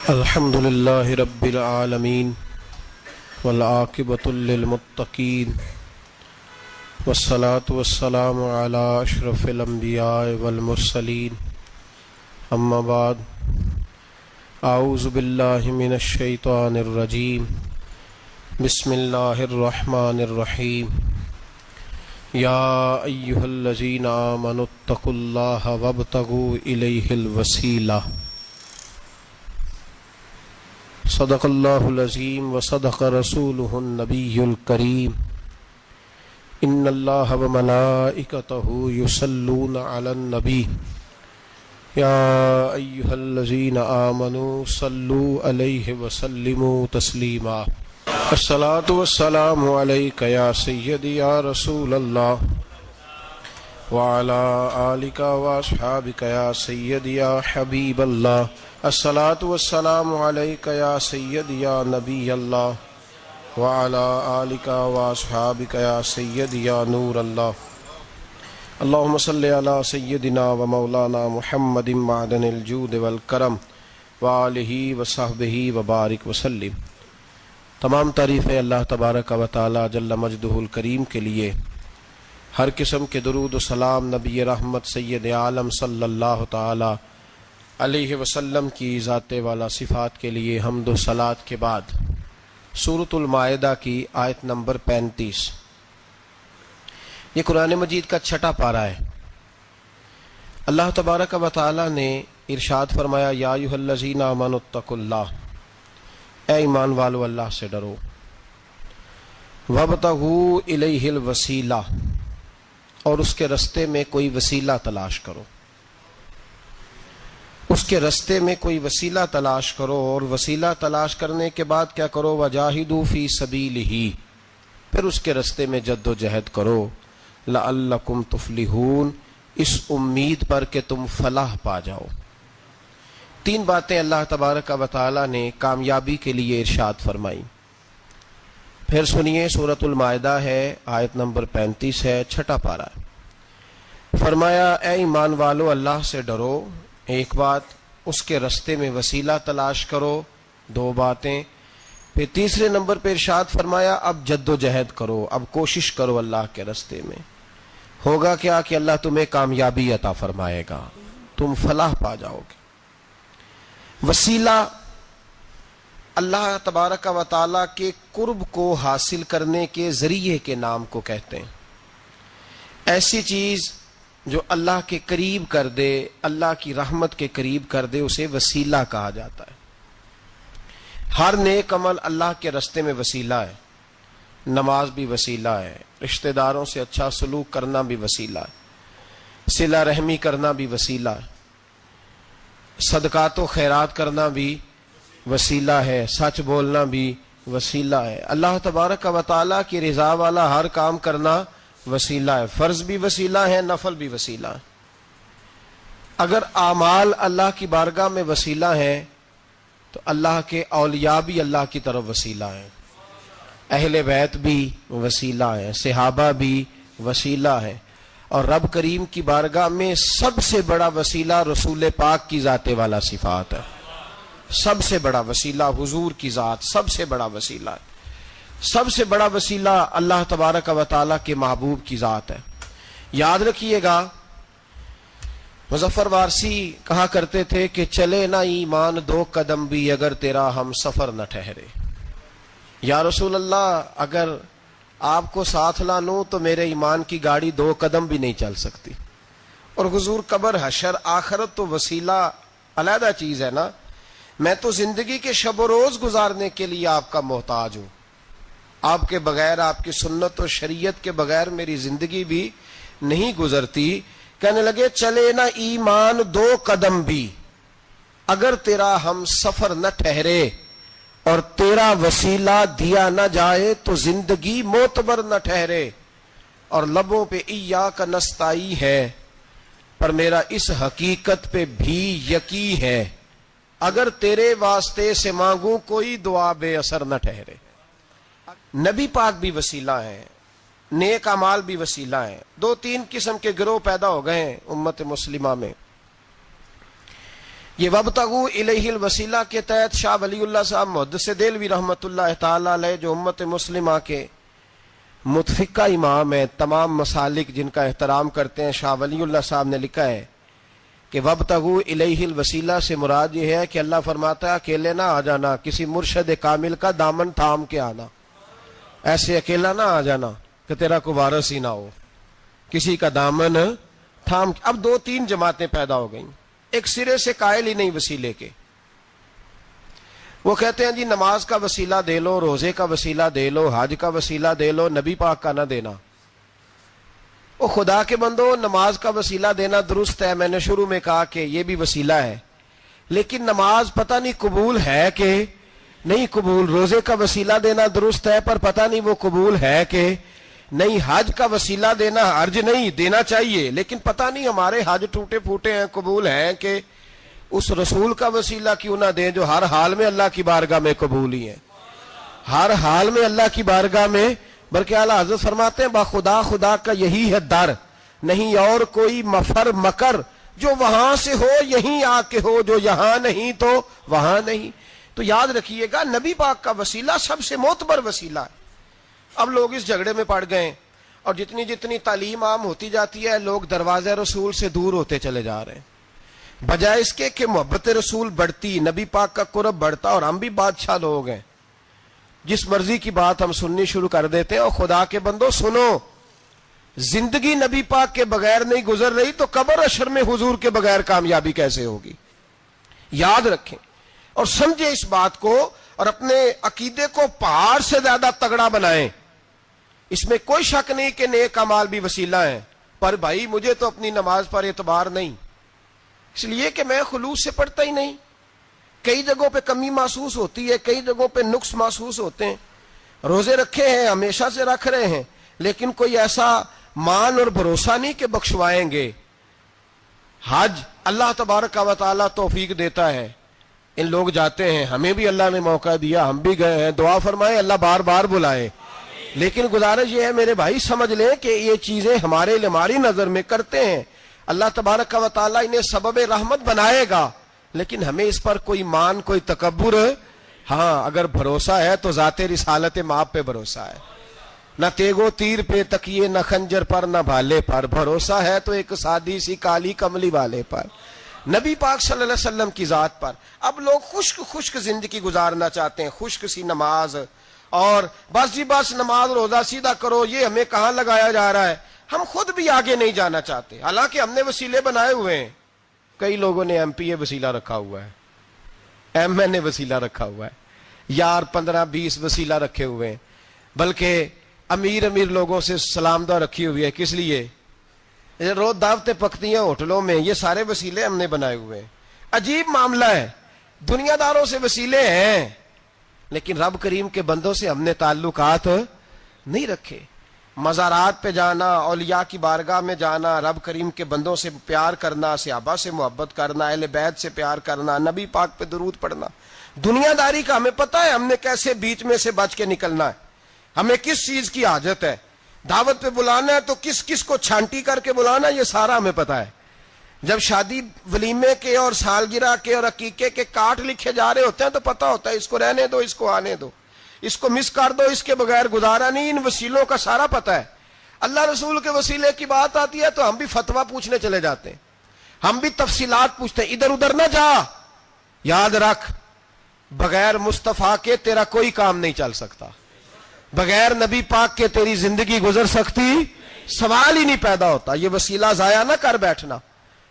الحمد للہ رب العالمین والعاقبۃ للمتقین والصلاة والسلام علی اشرف الانبیاء والمرسلین اما بعد اعوذ باللہ من الشیطان الرجیم بسم اللہ الرحمن الرحیم یا ایہا الذین آمنوا اتقوا اللہ وابتغوا الیہ الوسیلہ صدق اللہ العظیم وصدق رسولہ النبی الکریم ان اللہ وملائکتہ یصلون علی النبی یا ایہا الذین آمنوا صلوا علیہ وسلموا تسلیما الصلاۃ والسلام علیک یا سیدی یا رسول اللہ وعلی آلک واصحابک یا سیدی یا حبیب اللہ الصلاۃ والسلام علیک یا سیدی یا نبی اللہ وعلی آلک واصحابک یا سیدی یا نور اللہ اللہم صلی علی سیدنا و مولانا محمد معدن الجود والکرم وآلہ وصحبہ وبارک وسلم۔ تمام تعریفیں اللہ تبارک و تعالی جل مجدہ الکریم کے لیے، ہر قسم کے درود و سلام نبی رحمت سید عالم صلی اللہ تعالی علیہ وسلم کی ذات والا صفات کے لیے حمد و صلات کے بعد سورۃ المائدہ کی آیت نمبر 35، یہ قرآن مجید کا چھٹا پارہ ہے۔ اللہ تبارک و تعالی نے ارشاد فرمایا یا ایھا الذین آمنوا اتقوا اللہ، اے ایمان والو اللہ سے ڈرو، وابتغوا الیہ الوسیلہ، اور اس کے رستے میں کوئی وسیلہ تلاش کرو، اس کے رستے میں کوئی وسیلہ تلاش کرو، اور وسیلہ تلاش کرنے کے بعد کیا کرو؟ وجاہدوا فی سبیلہ، پھر اس کے رستے میں جد و جہد کرو، لعلکم تفلحون، اس امید پر کہ تم فلاح پا جاؤ۔ تین باتیں اللہ تبارک و تعالی نے کامیابی کے لیے ارشاد فرمائی۔ پھر سنیے، سورۃ المائدہ ہے، آیت نمبر 35 ہے، چھٹا پارہ ہے۔ فرمایا اے ایمان والو اللہ سے ڈرو، ایک بات، اس کے رستے میں وسیلہ تلاش کرو، دو باتیں، پھر تیسرے نمبر پہ ارشاد فرمایا اب جد و جہد کرو، اب کوشش کرو اللہ کے رستے میں۔ ہوگا کیا کہ اللہ تمہیں کامیابی عطا فرمائے گا، تم فلاح پا جاؤ گے۔ وسیلہ اللہ تبارک و تعالی کے قرب کو حاصل کرنے کے ذریعے کے نام کو کہتے ہیں۔ ایسی چیز جو اللہ کے قریب کر دے، اللہ کی رحمت کے قریب کر دے، اسے وسیلہ کہا جاتا ہے۔ ہر نیک عمل اللہ کے رستے میں وسیلہ ہے۔ نماز بھی وسیلہ ہے، رشتہ داروں سے اچھا سلوک کرنا بھی وسیلہ ہے، صلہ رحمی کرنا بھی وسیلہ ہے، صدقات و خیرات کرنا بھی وسیلہ ہے، سچ بولنا بھی وسیلہ ہے، اللہ تبارک و تعالیٰ کی رضا والا ہر کام کرنا وسیلہ ہے، فرض بھی وسیلہ ہے، نفل بھی وسیلہ ہے۔ اگر اعمال اللہ کی بارگاہ میں وسیلہ ہیں تو اللہ کے اولیاء بھی اللہ کی طرف وسیلہ ہیں، اہل بیت بھی وسیلہ ہیں، صحابہ بھی وسیلہ ہیں، اور رب کریم کی بارگاہ میں سب سے بڑا وسیلہ رسول پاک کی ذات والا صفات ہے۔ سب سے بڑا وسیلہ حضور کی ذات، سب سے بڑا وسیلہ ہے، سب سے بڑا وسیلہ اللہ تبارک و تعالیٰ کے محبوب کی ذات ہے۔ یاد رکھیے گا، مظفر وارسی کہا کرتے تھے کہ چلے نہ ایمان دو قدم بھی اگر تیرا ہم سفر نہ ٹھہرے۔ یا رسول اللہ، اگر آپ کو ساتھ لانوں تو میرے ایمان کی گاڑی دو قدم بھی نہیں چل سکتی۔ اور حضور قبر، حشر، آخرت تو وسیلہ علیحدہ چیز ہے نا۔ میں تو زندگی کے شب و روز گزارنے کے لیے آپ کا محتاج ہوں، آپ کے بغیر، آپ کی سنت و شریعت کے بغیر میری زندگی بھی نہیں گزرتی۔ کہنے لگے چلے نہ ایمان دو قدم بھی اگر تیرا ہم سفر نہ ٹھہرے، اور تیرا وسیلہ دیا نہ جائے تو زندگی معتبر نہ ٹھہرے۔ اور لبوں پہ ایاک نستعین ہے، پر میرا اس حقیقت پہ بھی یقین ہے، اگر تیرے واسطے سے مانگوں کوئی دعا بے اثر نہ ٹھہرے۔ نبی پاک بھی وسیلہ ہیں، نیک اعمال بھی وسیلہ ہیں۔ دو تین قسم کے گروہ پیدا ہو گئے ہیں امت مسلمہ میں۔ یہ وابتغوا الیہ الوسیلہ کے تحت شاہ ولی اللہ صاحب محدث دہلوی رحمۃ اللہ تعالی علیہ جو امت مسلمہ کے متفقہ امام ہیں، تمام مسالک جن کا احترام کرتے ہیں، شاہ ولی اللہ صاحب نے لکھا ہے کہ وابتغوا الیہ الوسیلہ سے مراد یہ ہے کہ اللہ فرماتا ہے اکیلے نہ آ جانا، کسی مرشد کامل کا دامن تھام کے آنا، ایسے اکیلا نہ آ جانا کہ تیرا کوئی وارث ہی نہ ہو، کسی کا دامن تھام۔ اب دو تین جماعتیں پیدا ہو گئیں، ایک سرے سے قائل ہی نہیں وسیلے کے، وہ کہتے ہیں جی نماز کا وسیلہ دے لو، روزے کا وسیلہ دے لو، حج کا وسیلہ دے لو، نبی پاک کا نہ دینا۔ وہ خدا کے بندو، نماز کا وسیلہ دینا درست ہے، میں نے شروع میں کہا کہ یہ بھی وسیلہ ہے، لیکن نماز پتہ نہیں قبول ہے کہ نہیں قبول۔ روزے کا وسیلہ دینا درست ہے پر پتہ نہیں وہ قبول ہے کہ نہیں۔ حج کا وسیلہ دینا حرج نہیں، دینا چاہیے، لیکن پتہ نہیں ہمارے حج ٹوٹے پھوٹے ہیں، قبول ہیں کہ اس رسول کا وسیلہ کیوں نہ دیں جو ہر حال میں اللہ کی بارگاہ میں قبول ہی ہے، ہر حال میں اللہ کی بارگاہ میں۔ بلکہ اعلیٰ حضرت فرماتے ہیں باخدا خدا کا یہی ہے در، نہیں اور کوئی مفر مکر، جو وہاں سے ہو یہیں آ کے ہو، جو یہاں نہیں تو وہاں نہیں۔ تو یاد رکھیے گا نبی پاک کا وسیلہ سب سے معتبر وسیلہ ہے۔ اب لوگ اس جھگڑے میں پڑ گئے اور جتنی جتنی تعلیم عام ہوتی جاتی ہے لوگ دروازہ رسول سے دور ہوتے چلے جا رہے ہیں، بجائے اس کے کہ محبت رسول بڑھتی، نبی پاک کا قرب بڑھتا، اور ہم بھی بادشاہ لوگ ہیں، جس مرضی کی بات ہم سننی شروع کر دیتے ہیں۔ اور خدا کے بندو سنو، زندگی نبی پاک کے بغیر نہیں گزر رہی تو قبر حشر میں حضور کے بغیر کامیابی کیسے ہوگی؟ یاد رکھیں اور سمجھیں اس بات کو، اور اپنے عقیدے کو پہاڑ سے زیادہ تگڑا بنائیں۔ اس میں کوئی شک نہیں کہ نیک اعمال بھی وسیلہ ہیں، پر بھائی مجھے تو اپنی نماز پر اعتبار نہیں، اس لیے کہ میں خلوص سے پڑھتا ہی نہیں، کئی جگہوں پہ کمی محسوس ہوتی ہے، کئی جگہوں پہ نقص محسوس ہوتے ہیں، روزے رکھے ہیں، ہمیشہ سے رکھ رہے ہیں، لیکن کوئی ایسا مان اور بھروسہ نہیں کہ بخشوائیں گے۔ حج اللہ تبارک و تعالیٰ توفیق دیتا ہے، ان لوگ جاتے ہیں، ہمیں بھی اللہ نے موقع دیا، ہم بھی گئے ہیں، دعا فرمائیں اللہ بار بار بلائے، لیکن گزارش یہ ہے میرے بھائی سمجھ لیں کہ یہ چیزیں ہمارے لیے ہماری نظر میں کرتے ہیں، اللہ تبارک و تعالیٰ انہیں سبب رحمت بنائے گا، لیکن ہمیں اس پر کوئی مان، کوئی تکبر، ہاں اگر بھروسہ ہے تو ذات رسالت ماپ پہ بھروسہ ہے، نہ تیگو تیر پہ تکیے، نہ خنجر پر، نہ بھالے پر، بھروسہ ہے تو ایک سادی سی کالی کملی والے پر، نبی پاک صلی اللہ علیہ وسلم کی ذات پر۔ اب لوگ خشک زندگی گزارنا چاہتے ہیں، خشک سی نماز، اور بس جی بس نماز روزہ سیدھا کرو، یہ ہمیں کہاں لگایا جا رہا ہے، ہم خود بھی آگے نہیں جانا چاہتے، حالانکہ ہم نے وسیلے بنائے ہوئے ہیں۔ کئی لوگوں نے ایم پی اے وسیلہ رکھا ہوا ہے، ایم این اے وسیلہ رکھا ہوا ہے، یار 15-20 وسیلہ رکھے ہوئے ہیں، بلکہ امیر لوگوں سے سلام دعا رکھی ہوئی ہے، کس لیے؟ روز دعوتیں پکتی ہیں ہوٹلوں میں، یہ سارے وسیلے ہم نے بنائے ہوئے ہیں۔ عجیب معاملہ ہے، دنیا داروں سے وسیلے ہیں لیکن رب کریم کے بندوں سے ہم نے تعلقات نہیں رکھے۔ مزارات پہ جانا، اولیاء کی بارگاہ میں جانا، رب کریم کے بندوں سے پیار کرنا، صحابہ سے محبت کرنا، اہل بیت سے پیار کرنا، نبی پاک پہ درود پڑھنا، دنیا داری کا ہمیں پتہ ہے ہم نے کیسے بیچ میں سے بچ کے نکلنا ہے، ہمیں کس چیز کی حاجت ہے، دعوت پہ بلانا ہے تو کس کس کو چھانٹی کر کے بلانا، یہ سارا ہمیں پتہ ہے۔ جب شادی ولیمے کے اور سالگرہ کے اور عقیقے کے کارڈ لکھے جا رہے ہوتے ہیں تو پتہ ہوتا ہے اس کو رہنے دو، اس کو آنے دو، اس کو مس کر دو، اس کے بغیر گزارا نہیں۔ ان وسیلوں کا سارا پتہ ہے۔ اللہ رسول کے وسیلے کی بات آتی ہے تو ہم بھی فتویٰ پوچھنے چلے جاتے ہیں، ہم بھی تفصیلات پوچھتے ہیں، ادھر ادھر نہ جا۔ یاد رکھ بغیر مصطفیٰ کے تیرا کوئی کام نہیں چل سکتا، بغیر نبی پاک کے تیری زندگی گزر سکتی، سوال ہی نہیں پیدا ہوتا۔ یہ وسیلہ ضائع نہ کر بیٹھنا،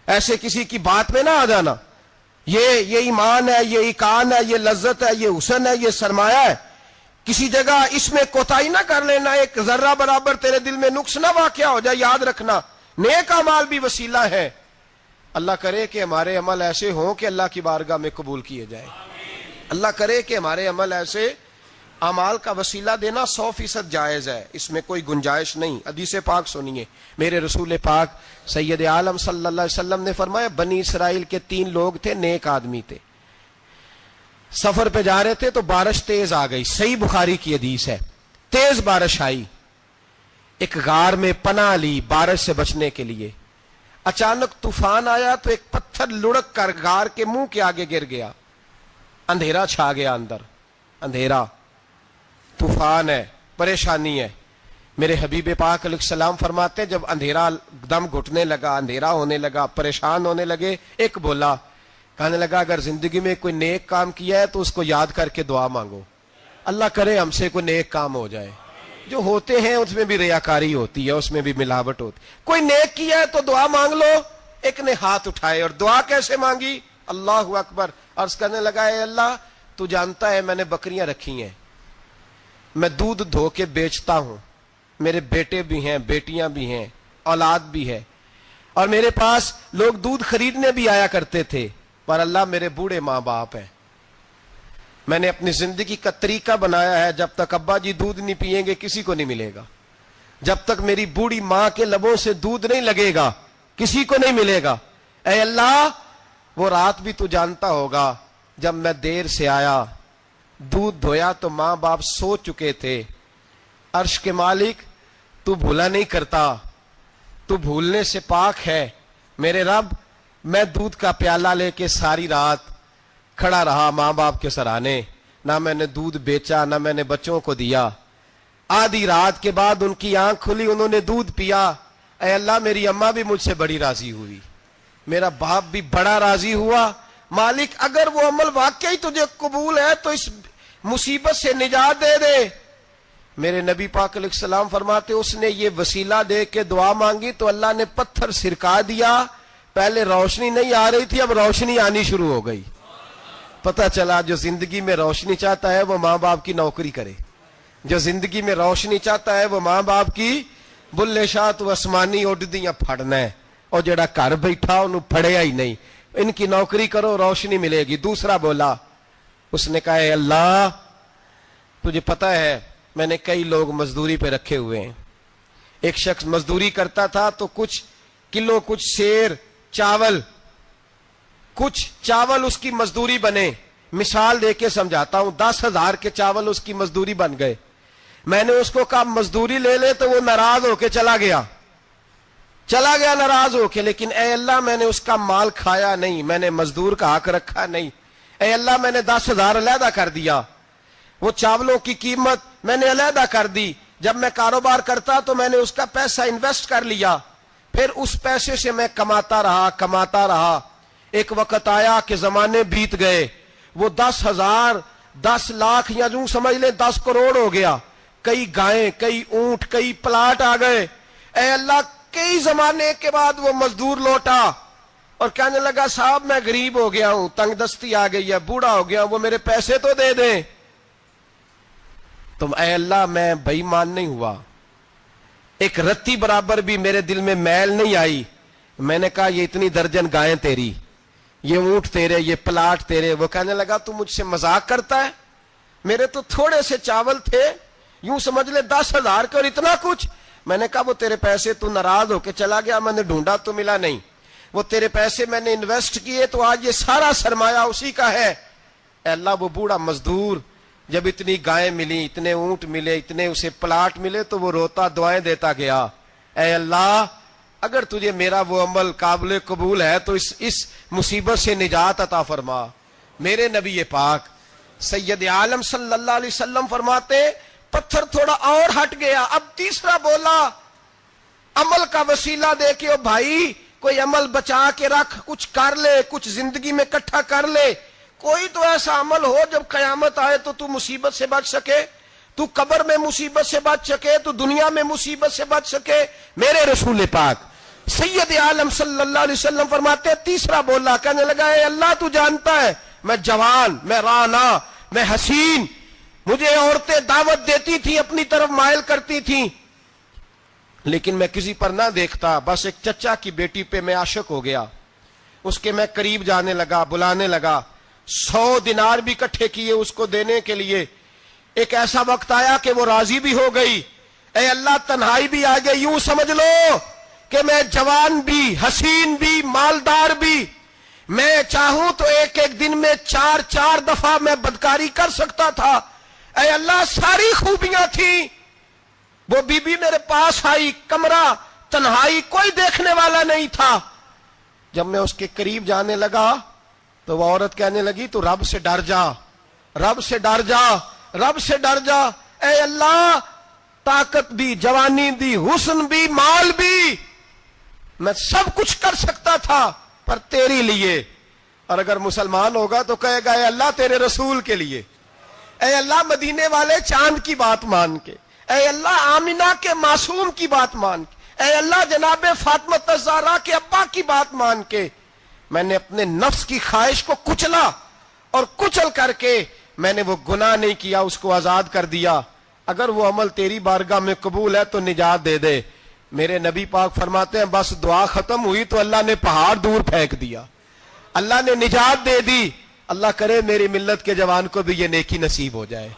ایسے کسی کی بات میں نہ آ جانا۔ یہ ایمان ہے، یہ ایقان ہے، یہ لذت ہے، یہ حسن ہے، یہ سرمایہ ہے، کسی جگہ اس میں کوتاہی نہ کر لینا، ایک ذرہ برابر تیرے دل میں نقص نہ واقع ہو جائے۔ یاد رکھنا نیک اعمال بھی وسیلہ ہے، اللہ کرے کہ ہمارے عمل ایسے ہوں کہ اللہ کی بارگاہ میں قبول کیے جائیں، اللہ کرے کہ ہمارے عمل ایسے اعمال کا وسیلہ دینا 100% جائز ہے، اس میں کوئی گنجائش نہیں۔ حدیث پاک سنیے، میرے رسول پاک سید عالم صلی اللہ علیہ وسلم نے فرمایا بنی اسرائیل کے 3 لوگ تھے، نیک آدمی تھے، سفر پہ جا رہے تھے تو بارش تیز آ گئی، صحیح بخاری کی حدیث ہے، تیز بارش آئی، ایک غار میں پناہ لی بارش سے بچنے کے لیے۔ اچانک طوفان آیا تو ایک پتھر لڑک کر غار کے منہ کے آگے گر گیا، اندھیرا چھا گیا اندر، اندھیرا، طوفان ہے، پریشانی ہے۔ میرے حبیب پاک علیہ السلام فرماتے ہیں جب اندھیرا دم گھٹنے لگا، اندھیرا ہونے لگا، پریشان ہونے لگے، ایک بولا، کہنے لگا اگر زندگی میں کوئی نیک کام کیا ہے تو اس کو یاد کر کے دعا مانگو، اللہ کرے ہم سے کوئی نیک کام ہو جائے۔ جو ہوتے ہیں اس میں بھی ریاکاری ہوتی ہے، اس میں بھی ملاوٹ ہوتی، کوئی نیک کیا ہے تو دعا مانگ لو۔ ایک نے ہاتھ اٹھائے، اور دعا کیسے مانگی؟ اللہ اکبر، عرض کرنے لگا اے اللہ تو جانتا ہے میں نے بکریاں رکھی ہیں، میں دودھ دھو کے بیچتا ہوں، میرے بیٹے بھی ہیں، بیٹیاں بھی ہیں، اولاد بھی ہے، اور میرے پاس لوگ دودھ خریدنے بھی آیا کرتے تھے، پر اللہ میرے بوڑھے ماں باپ ہیں، میں نے اپنی زندگی کا طریقہ بنایا ہے جب تک ابا جی دودھ نہیں پیئیں گے کسی کو نہیں ملے گا، جب تک میری بوڑھی ماں کے لبوں سے دودھ نہیں لگے گا کسی کو نہیں ملے گا۔ اے اللہ وہ رات بھی تو جانتا ہوگا جب میں دیر سے آیا، دودھ دھویا تو ماں باپ سو چکے تھے، عرش کے مالک تو بھولا نہیں کرتا، تو بھولنے سے پاک ہے، میرے رب میں دودھ کا پیالہ لے کے ساری رات کھڑا رہا ماں باپ کے سرانے، نہ میں نے دودھ بیچا نہ میں نے بچوں کو دیا، آدھی رات کے بعد ان کی آنکھ کھلی، انہوں نے دودھ پیا، اے اللہ میری اماں بھی مجھ سے بڑی راضی ہوئی، میرا باپ بھی بڑا راضی ہوا، مالک اگر وہ عمل واقعی تجھے قبول ہے تو اس مصیبت سے نجات دے دے۔ میرے نبی پاک علیہ السلام فرماتے اس نے یہ وسیلہ دے کے دعا مانگی تو اللہ نے پتھر سرکا دیا، پہلے روشنی نہیں آ رہی تھی اب روشنی آنی شروع ہو گئی۔ پتہ چلا جو زندگی میں روشنی چاہتا ہے وہ ماں باپ کی نوکری کرے، جو زندگی میں روشنی چاہتا ہے وہ ماں باپ کی بلے شاہ تو آسمانی اڈدیاں پھڑنا ہے، اور جڑا گھر بیٹھا انہوں پھڑیا ہی نہیں، ان کی نوکری کرو روشنی ملے گی۔ دوسرا بولا، اس نے کہا اے اللہ تجھے پتہ ہے میں نے کئی لوگ مزدوری پہ رکھے ہوئے ہیں، ایک شخص مزدوری کرتا تھا تو کچھ کلو کچھ شیر چاول، کچھ چاول اس کی مزدوری بنے، مثال دے کے سمجھاتا ہوں، 10,000 کے چاول اس کی مزدوری بن گئے، میں نے اس کو کہا مزدوری لے لے تو وہ ناراض ہو کے چلا گیا ناراض ہو کے، لیکن اے اللہ میں نے اس کا مال کھایا نہیں، میں نے مزدور کا حق رکھا نہیں، اے اللہ میں نے 10,000 علیحدہ کر دیا، وہ چاولوں کی قیمت میں نے علیحدہ کر دی، جب میں کاروبار کرتا تو میں نے اس کا پیسہ انویسٹ کر لیا، پھر اس پیسے سے میں کماتا رہا، ایک وقت آیا کہ زمانے بیت گئے، وہ 10,000 10 لاکھ یا یوں سمجھ لیں 10 کروڑ ہو گیا، کئی گائیں، کئی اونٹ، کئی پلاٹ آ گئے، اے اللہ کئی زمانے کے بعد وہ مزدور لوٹا اور کہنے لگا صاحب میں غریب ہو گیا ہوں، تنگ دستی آ گئی ہے، بوڑھا ہو گیا ہوں، وہ میرے پیسے تو دے دیں۔ تم اے اللہ میں بے ایمان نہیں ہوا، ایک رتی برابر بھی میرے دل میں میل نہیں آئی، میں نے کہا یہ اتنی درجن گائیں تیری، یہ اونٹ تیرے، یہ پلاٹ تیرے۔ وہ کہنے لگا تو مجھ سے مذاق کرتا ہے، میرے تو تھوڑے سے چاول تھے، یوں سمجھ لے 10,000 کے اور اتنا کچھ۔ میں نے کہا وہ تیرے پیسے تو ناراض ہو کے چلا گیا، میں نے ڈھونڈا تو ملا نہیں، وہ تیرے پیسے میں نے انویسٹ کیے تو آج یہ سارا سرمایہ اسی کا ہے۔ اے اللہ وہ بوڑھا مزدور جب اتنی گائیں ملی، اتنے اونٹ ملے، اتنے اسے پلاٹ ملے تو وہ روتا دعائیں دیتا گیا، اے اللہ اگر تجھے میرا وہ عمل قابل قبول ہے تو اس مصیبت سے نجات عطا فرما۔ میرے نبی پاک سید عالم صلی اللہ علیہ وسلم فرماتے پتھر تھوڑا اور ہٹ گیا، اب تیسرا بولا عمل کا وسیلہ دے کے، او بھائی کوئی عمل بچا کے رکھ، کچھ کر لے، کچھ زندگی میں اکٹھا کر لے، کوئی تو ایسا عمل ہو جب قیامت آئے تو مصیبت سے بچ سکے، تو قبر میں مصیبت سے بچ سکے، تو دنیا میں مصیبت سے بچ سکے۔ میرے رسول پاک سید عالم صلی اللہ علیہ وسلم فرماتے تیسرا بولا، کہنے لگا اے اللہ تو جانتا ہے میں جوان، میں رانا، میں حسین، مجھے عورتیں دعوت دیتی تھی، اپنی طرف مائل کرتی تھیں، لیکن میں کسی پر نہ دیکھتا، بس ایک چچا کی بیٹی پہ میں عاشق ہو گیا، اس کے میں قریب جانے لگا، بلانے لگا، 100 دینار بھی اکٹھے کیے اس کو دینے کے لیے۔ ایک ایسا وقت آیا کہ وہ راضی بھی ہو گئی، اے اللہ تنہائی بھی آ گئی، یوں سمجھ لو کہ میں جوان بھی، حسین بھی، مالدار بھی، میں چاہوں تو ایک ایک دن میں 4 دفعہ میں بدکاری کر سکتا تھا، اے اللہ ساری خوبیاں تھیں۔ وہ بی بی میرے پاس آئی، کمرہ، تنہائی، کوئی دیکھنے والا نہیں تھا، جب میں اس کے قریب جانے لگا تو وہ عورت کہنے لگی تو رب سے ڈر جا، رب سے ڈر جا، رب سے ڈر جا۔ اے اللہ، طاقت بھی، جوانی بھی، حسن بھی، مال بھی، میں سب کچھ کر سکتا تھا پر تیری لیے۔ اور اگر مسلمان ہوگا تو کہے گا اے اللہ تیرے رسول کے لیے، اے اللہ مدینے والے چاند کی بات مان کے، اے اللہ آمنہ کے معصوم کی بات مان کے، اے اللہ جناب فاطمہ الزہرا کے ابا کی بات مان کے میں نے اپنے نفس کی خواہش کو کچلا، اور کچل کر کے میں نے وہ گناہ نہیں کیا، اس کو آزاد کر دیا۔ اگر وہ عمل تیری بارگاہ میں قبول ہے تو نجات دے دے۔ میرے نبی پاک فرماتے ہیں بس دعا ختم ہوئی تو اللہ نے پہاڑ دور پھینک دیا، اللہ نے نجات دے دی۔ اللہ کرے میری ملت کے جوان کو بھی یہ نیکی نصیب ہو جائے،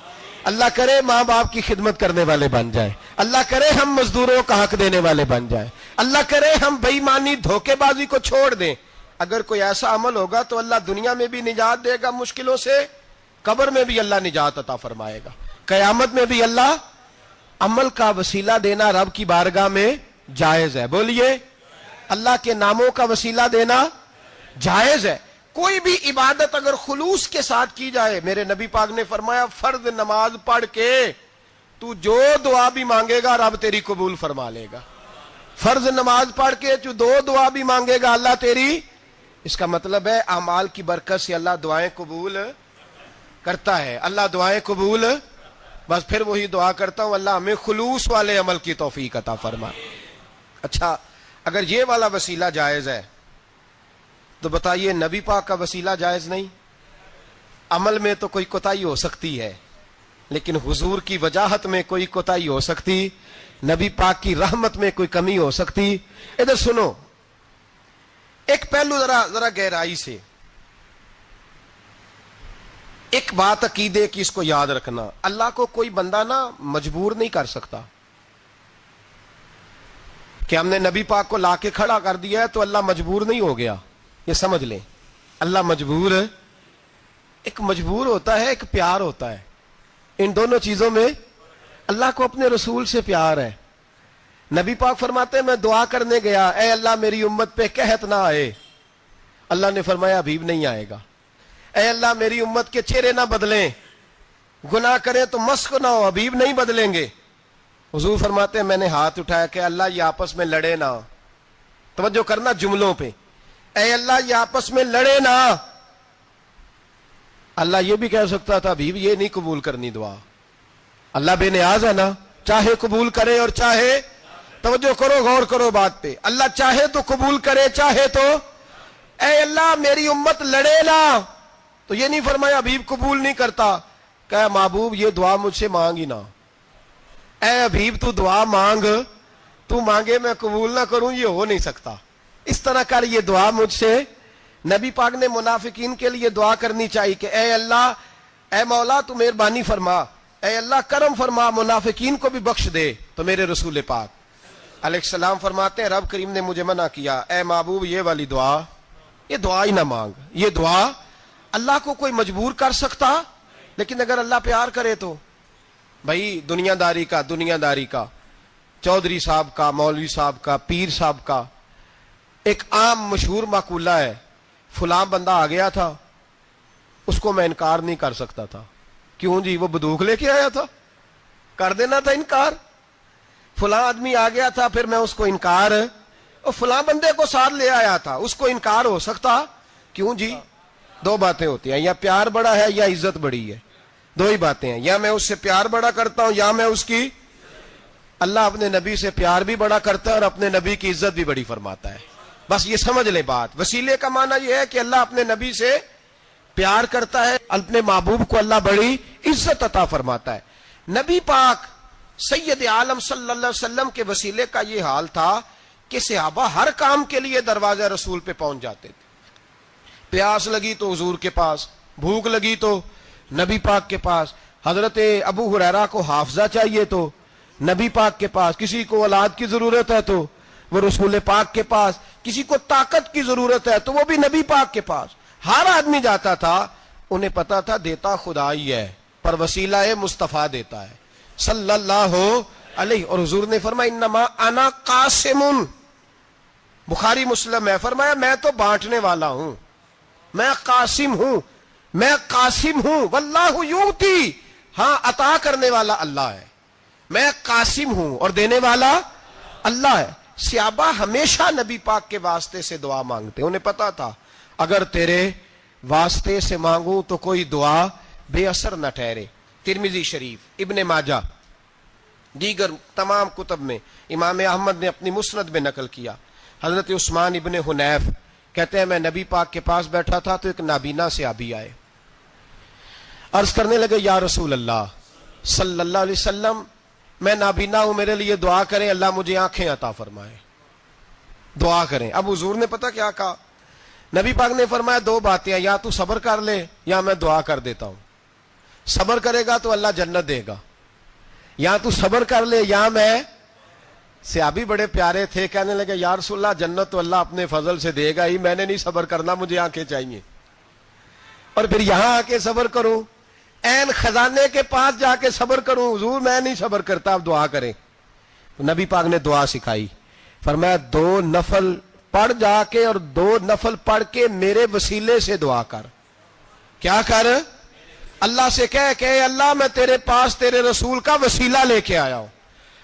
اللہ کرے ماں باپ کی خدمت کرنے والے بن جائیں، اللہ کرے ہم مزدوروں کا حق دینے والے بن جائیں، اللہ کرے ہم بے ایمانی دھوکے بازی کو چھوڑ دیں۔ اگر کوئی ایسا عمل ہوگا تو اللہ دنیا میں بھی نجات دے گا مشکلوں سے، قبر میں بھی اللہ نجات عطا فرمائے گا، قیامت میں بھی اللہ۔ عمل کا وسیلہ دینا رب کی بارگاہ میں جائز ہے، بولیے اللہ کے ناموں کا وسیلہ دینا جائز ہے۔ کوئی بھی عبادت اگر خلوص کے ساتھ کی جائے، میرے نبی پاک نے فرمایا فرض نماز پڑھ کے تو جو دعا بھی مانگے گا رب تیری قبول فرما لے گا۔ فرض نماز پڑھ کے تو دو دعا بھی مانگے گا اللہ تیری، اس کا مطلب ہے اعمال کی برکت سے اللہ دعائیں قبول کرتا ہے، اللہ دعائیں قبول۔ بس پھر وہی دعا کرتا ہوں اللہ ہمیں خلوص والے عمل کی توفیق عطا فرما۔ اچھا اگر یہ والا وسیلہ جائز ہے تو بتائیے نبی پاک کا وسیلہ جائز نہیں؟ عمل میں تو کوئی کوتاہی ہو سکتی ہے لیکن حضور کی وجاہت میں کوئی کوتاہی ہو سکتی، نبی پاک کی رحمت میں کوئی کمی ہو سکتی۔ ادھر سنو ایک پہلو ذرا گہرائی سے، ایک بات عقیدے کی اس کو یاد رکھنا، اللہ کو کوئی بندہ نا مجبور نہیں کر سکتا کہ ہم نے نبی پاک کو لا کے کھڑا کر دیا ہے تو اللہ مجبور نہیں ہو گیا، یہ سمجھ لیں۔ اللہ مجبور ہے، ایک مجبور ہوتا ہے، ایک پیار ہوتا ہے، ان دونوں چیزوں میں اللہ کو اپنے رسول سے پیار ہے۔ نبی پاک فرماتے ہیں میں دعا کرنے گیا اے اللہ میری امت پہ قحط نہ آئے، اللہ نے فرمایا حبیب نہیں آئے گا۔ اے اللہ میری امت کے چہرے نہ بدلیں، گناہ کریں تو مسخ نہ ہو، حبیب نہیں بدلیں گے۔ حضور فرماتے ہیں میں نے ہاتھ اٹھایا کہ اللہ یہ آپس میں لڑے نہ، توجہ کرنا جملوں پہ، اے اللہ یہ آپس میں لڑے نہ۔ اللہ یہ بھی کہہ سکتا تھا حبیب یہ نہیں قبول کرنی دعا، اللہ بے نیاز ہے نا، چاہے قبول کرے اور چاہے، توجہ کرو غور کرو بات پہ، اللہ چاہے تو قبول کرے چاہے تو، اے اللہ میری امت لڑے نہ، تو یہ نہیں فرمایا حبیب قبول نہیں کرتا، کہ محبوب یہ دعا مجھ سے مانگ ہی نہ، اے حبیب تو دعا مانگ، تو مانگے میں قبول نہ کروں یہ ہو نہیں سکتا، اس طرح کر یہ دعا مجھ سے۔ نبی پاک نے منافقین کے لیے دعا کرنی چاہیے کہ اے اللہ، اے مولا تو مہربانی فرما، اے اللہ کرم فرما، منافقین کو بھی بخش دے۔ تو میرے رسول پاک علیہ السلام فرماتے ہیں رب کریم نے مجھے منع کیا، اے محبوب یہ والی دعا، یہ دعا ہی نہ مانگ، یہ دعا۔ اللہ کو کوئی مجبور کر سکتا، لیکن اگر اللہ پیار کرے تو بھائی دنیا داری کا چودھری صاحب کا، مولوی صاحب کا، پیر صاحب کا ایک عام مشہور مقولہ ہے، فلاں بندہ آ گیا تھا اس کو میں انکار نہیں کر سکتا تھا، کیوں جی وہ بندوق لے کے آیا تھا، کر دینا تھا انکار۔ فلاں آدمی آ گیا تھا پھر میں اس کو انکار، اور فلاں بندے کو ساتھ لے آیا تھا اس کو انکار ہو سکتا، کیوں جی؟ دو باتیں ہوتی ہیں، یا پیار بڑا ہے یا عزت بڑی ہے، دو ہی باتیں ہیں، یا میں اس سے پیار بڑا کرتا ہوں یا میں اس کی۔ اللہ اپنے نبی سے پیار بھی بڑا کرتا ہے اور اپنے نبی کی عزت بھی بڑی فرماتا ہے، بس یہ سمجھ لے بات۔ وسیلے کا معنی یہ ہے کہ اللہ اپنے نبی سے پیار کرتا ہے، اپنے محبوب کو اللہ بڑی عزت عطا فرماتا ہے۔ نبی پاک سید عالم صلی اللہ علیہ وسلم کے وسیلے کا یہ حال تھا کہ صحابہ ہر کام کے لیے دروازہ رسول پہ پہنچ جاتے تھے، پیاس لگی تو حضور کے پاس، بھوک لگی تو نبی پاک کے پاس، حضرت ابو ہریرہ کو حافظہ چاہیے تو نبی پاک کے پاس، کسی کو اولاد کی ضرورت ہے تو وہ رسول پاک کے پاس، کسی کو طاقت کی ضرورت ہے تو وہ بھی نبی پاک کے پاس۔ ہر آدمی جاتا تھا، انہیں پتا تھا دیتا خدا ہی ہے پر وسیلہ مصطفیٰ دیتا ہے صلی اللہ علیہ، اور حضور نے فرمایا انما انا قاسم، بخاری مسلم ہے، فرمایا میں تو بانٹنے والا ہوں، میں قاسم ہوں، میں قاسم ہوں، واللہ یؤتی، ہاں عطا کرنے والا اللہ ہے، میں قاسم ہوں اور دینے والا اللہ ہے۔ صحابہ ہمیشہ نبی پاک کے واسطے سے دعا مانگتے، انہیں پتا تھا اگر تیرے واسطے سے مانگوں تو کوئی دعا بے اثر نہ ٹھہرے۔ ترمذی شریف، ابن ماجہ، دیگر تمام کتب میں، امام احمد نے اپنی مسند میں نقل کیا، حضرت عثمان ابن حنیف کہتے ہیں میں نبی پاک کے پاس بیٹھا تھا تو ایک نابینا صحابی آئے، عرض کرنے لگے یا رسول اللہ صلی اللہ علیہ وسلم میں نابینا ہوں، میرے لیے دعا کریں، اللہ مجھے آنکھیں عطا فرمائے، دعا کریں۔ اب حضور نے پتہ کیا کہا؟ نبی پاک نے فرمایا دو باتیں ہیں، یا تو صبر کر لے یا میں دعا کر دیتا ہوں، صبر کرے گا تو اللہ جنت دے گا، یا تو صبر کر لے یا میں۔ صحابی بڑے پیارے تھے، کہنے لگے یا رسول اللہ جنت تو اللہ اپنے فضل سے دے گا ہی، میں نے نہیں صبر کرنا، مجھے آنکھیں چاہیے، اور پھر یہاں آ کے صبر کروں، این خزانے کے پاس جا کے صبر کروں، حضور میں نہیں صبر کرتا، اب دعا کریں۔ نبی پاک نے دعا سکھائی، فرمایا دو نفل پڑھ جا کے اور دو نفل پڑھ کے میرے وسیلے سے دعا کر۔ کیا کر؟ اللہ سے کہہ کہ اے اللہ میں تیرے پاس تیرے رسول کا وسیلہ لے کے آیا ہوں،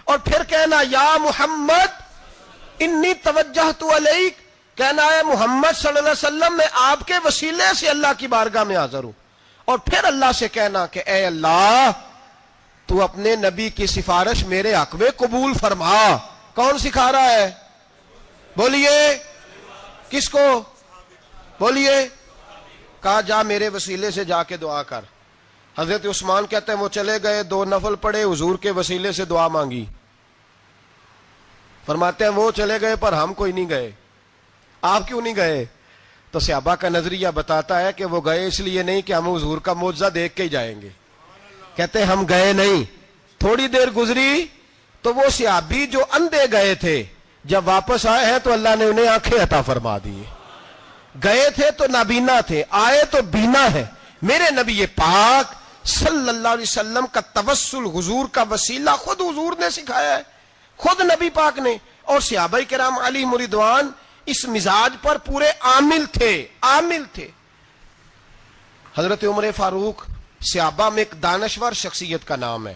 اور پھر کہنا یا محمد انی توجہت علیک، کہنا ہے محمد صلی اللہ علیہ وسلم میں آپ کے وسیلے سے اللہ کی بارگاہ میں حاضر ہوں، اور پھر اللہ سے کہنا کہ اے اللہ تو اپنے نبی کی سفارش میرے حق میں قبول فرما۔ کون سکھا رہا ہے؟ بولیے کس کو؟ بولیے۔ کہا جا میرے وسیلے سے جا کے دعا کر۔ حضرت عثمان کہتے ہیں وہ چلے گئے، دو نفل پڑھے، حضور کے وسیلے سے دعا مانگی۔ فرماتے ہیں وہ چلے گئے پر ہم کوئی نہیں گئے۔ آپ کیوں نہیں گئے؟ تو صحابہ کا نظریہ بتاتا ہے کہ وہ گئے اس لیے نہیں کہ ہم حضور کا معجزہ دیکھ کے ہی جائیں گے، کہتے ہیں ہم گئے نہیں۔ تھوڑی دیر گزری تو وہ صحابی جو اندھے گئے تھے جب واپس آئے ہیں تو اللہ نے انہیں آنکھیں عطا فرما دی۔ گئے تھے تو نابینا تھے، آئے تو بینا ہے۔ میرے نبی پاک صلی اللہ علیہ وسلم کا توسل، حضور کا وسیلہ خود حضور نے سکھایا ہے، خود نبی پاک نے، اور صحابہ کرام علیہم رضوان اس مزاج پر پورے عامل تھے۔ حضرت عمر فاروق صحابہ میں ایک دانشور شخصیت کا نام ہے،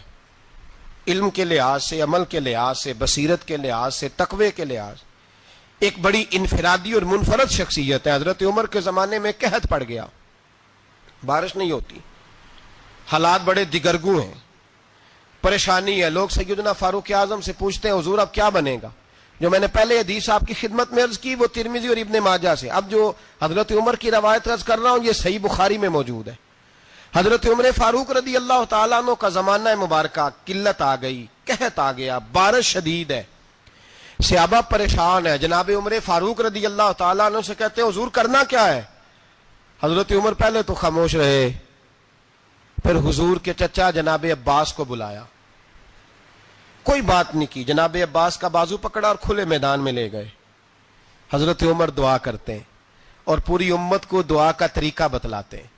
علم کے لحاظ سے، عمل کے لحاظ سے، بصیرت کے لحاظ سے، تقوی کے لحاظ، ایک بڑی انفرادی اور منفرد شخصیت ہے۔ حضرت عمر کے زمانے میں قحط پڑ گیا، بارش نہیں ہوتی، حالات بڑے دگرگوں ہیں، پریشانی ہے۔ لوگ سیدنا فاروق اعظم سے پوچھتے ہیں حضور اب کیا بنے گا؟ جو میں نے پہلے حدیث آپ کی خدمت میں عرض کی وہ ترمذی اور ابن ماجہ سے، ب جو حضرت عمر کی روایت عرض کر رہا ہوں یہ صحیح بخاری میں موجود ہے۔ حضرت عمر فاروق رضی اللہ تعالیٰ عنہ کا زمانہ مبارکہ، قلت آ گئی، قحط آ گیا، بارش شدید ہے، صحابہ پریشان ہے۔ جناب عمر فاروق رضی اللہ تعالیٰ عنہ سے کہتے ہیں حضور کرنا کیا ہے؟ حضرت عمر پہلے تو خاموش رہے، پھر حضور کے چچا جناب عباس کو بلایا، کوئی بات نہیں کی، جناب عباس کا بازو پکڑا اور کھلے میدان میں لے گئے۔ حضرت عمر دعا کرتے ہیں اور پوری امت کو دعا کا طریقہ بتلاتے ہیں۔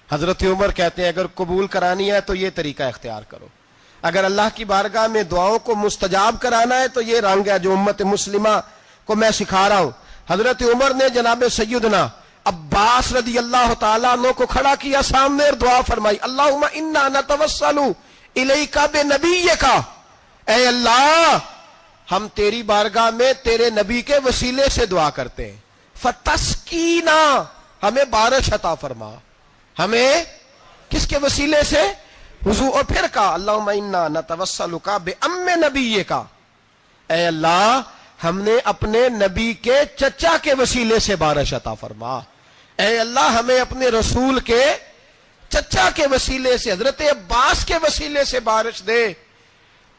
حضرت عمر کہتے ہیں اگر قبول کرانی ہے تو یہ طریقہ اختیار کرو، اگر اللہ کی بارگاہ میں دعاؤں کو مستجاب کرانا ہے تو یہ رنگ ہے جو امت مسلمہ کو میں سکھا رہا ہوں۔ حضرت عمر نے جناب سیدنا عباس رضی اللہ تعالیٰ عنہ کو کھڑا کیا سامنے اور دعا فرمائی، اللہم انا نتوسل الیک بنبیک، اے اللہ ہم تیری بارگاہ میں تیرے نبی کے وسیلے سے دعا کرتے ہیں، فتسقینا، ہمیں بارش عطا فرما، ہمیں کس کے وسیلے سے؟ حضور۔ اور پھر کہا اللہم انا نتوسلک بام نبیک، اے اللہ ہم نے اپنے نبی کے چچا کے وسیلے سے بارش عطا فرما، اے اللہ ہمیں اپنے رسول کے چچا کے وسیلے سے، حضرت عباس کے وسیلے سے بارش دے۔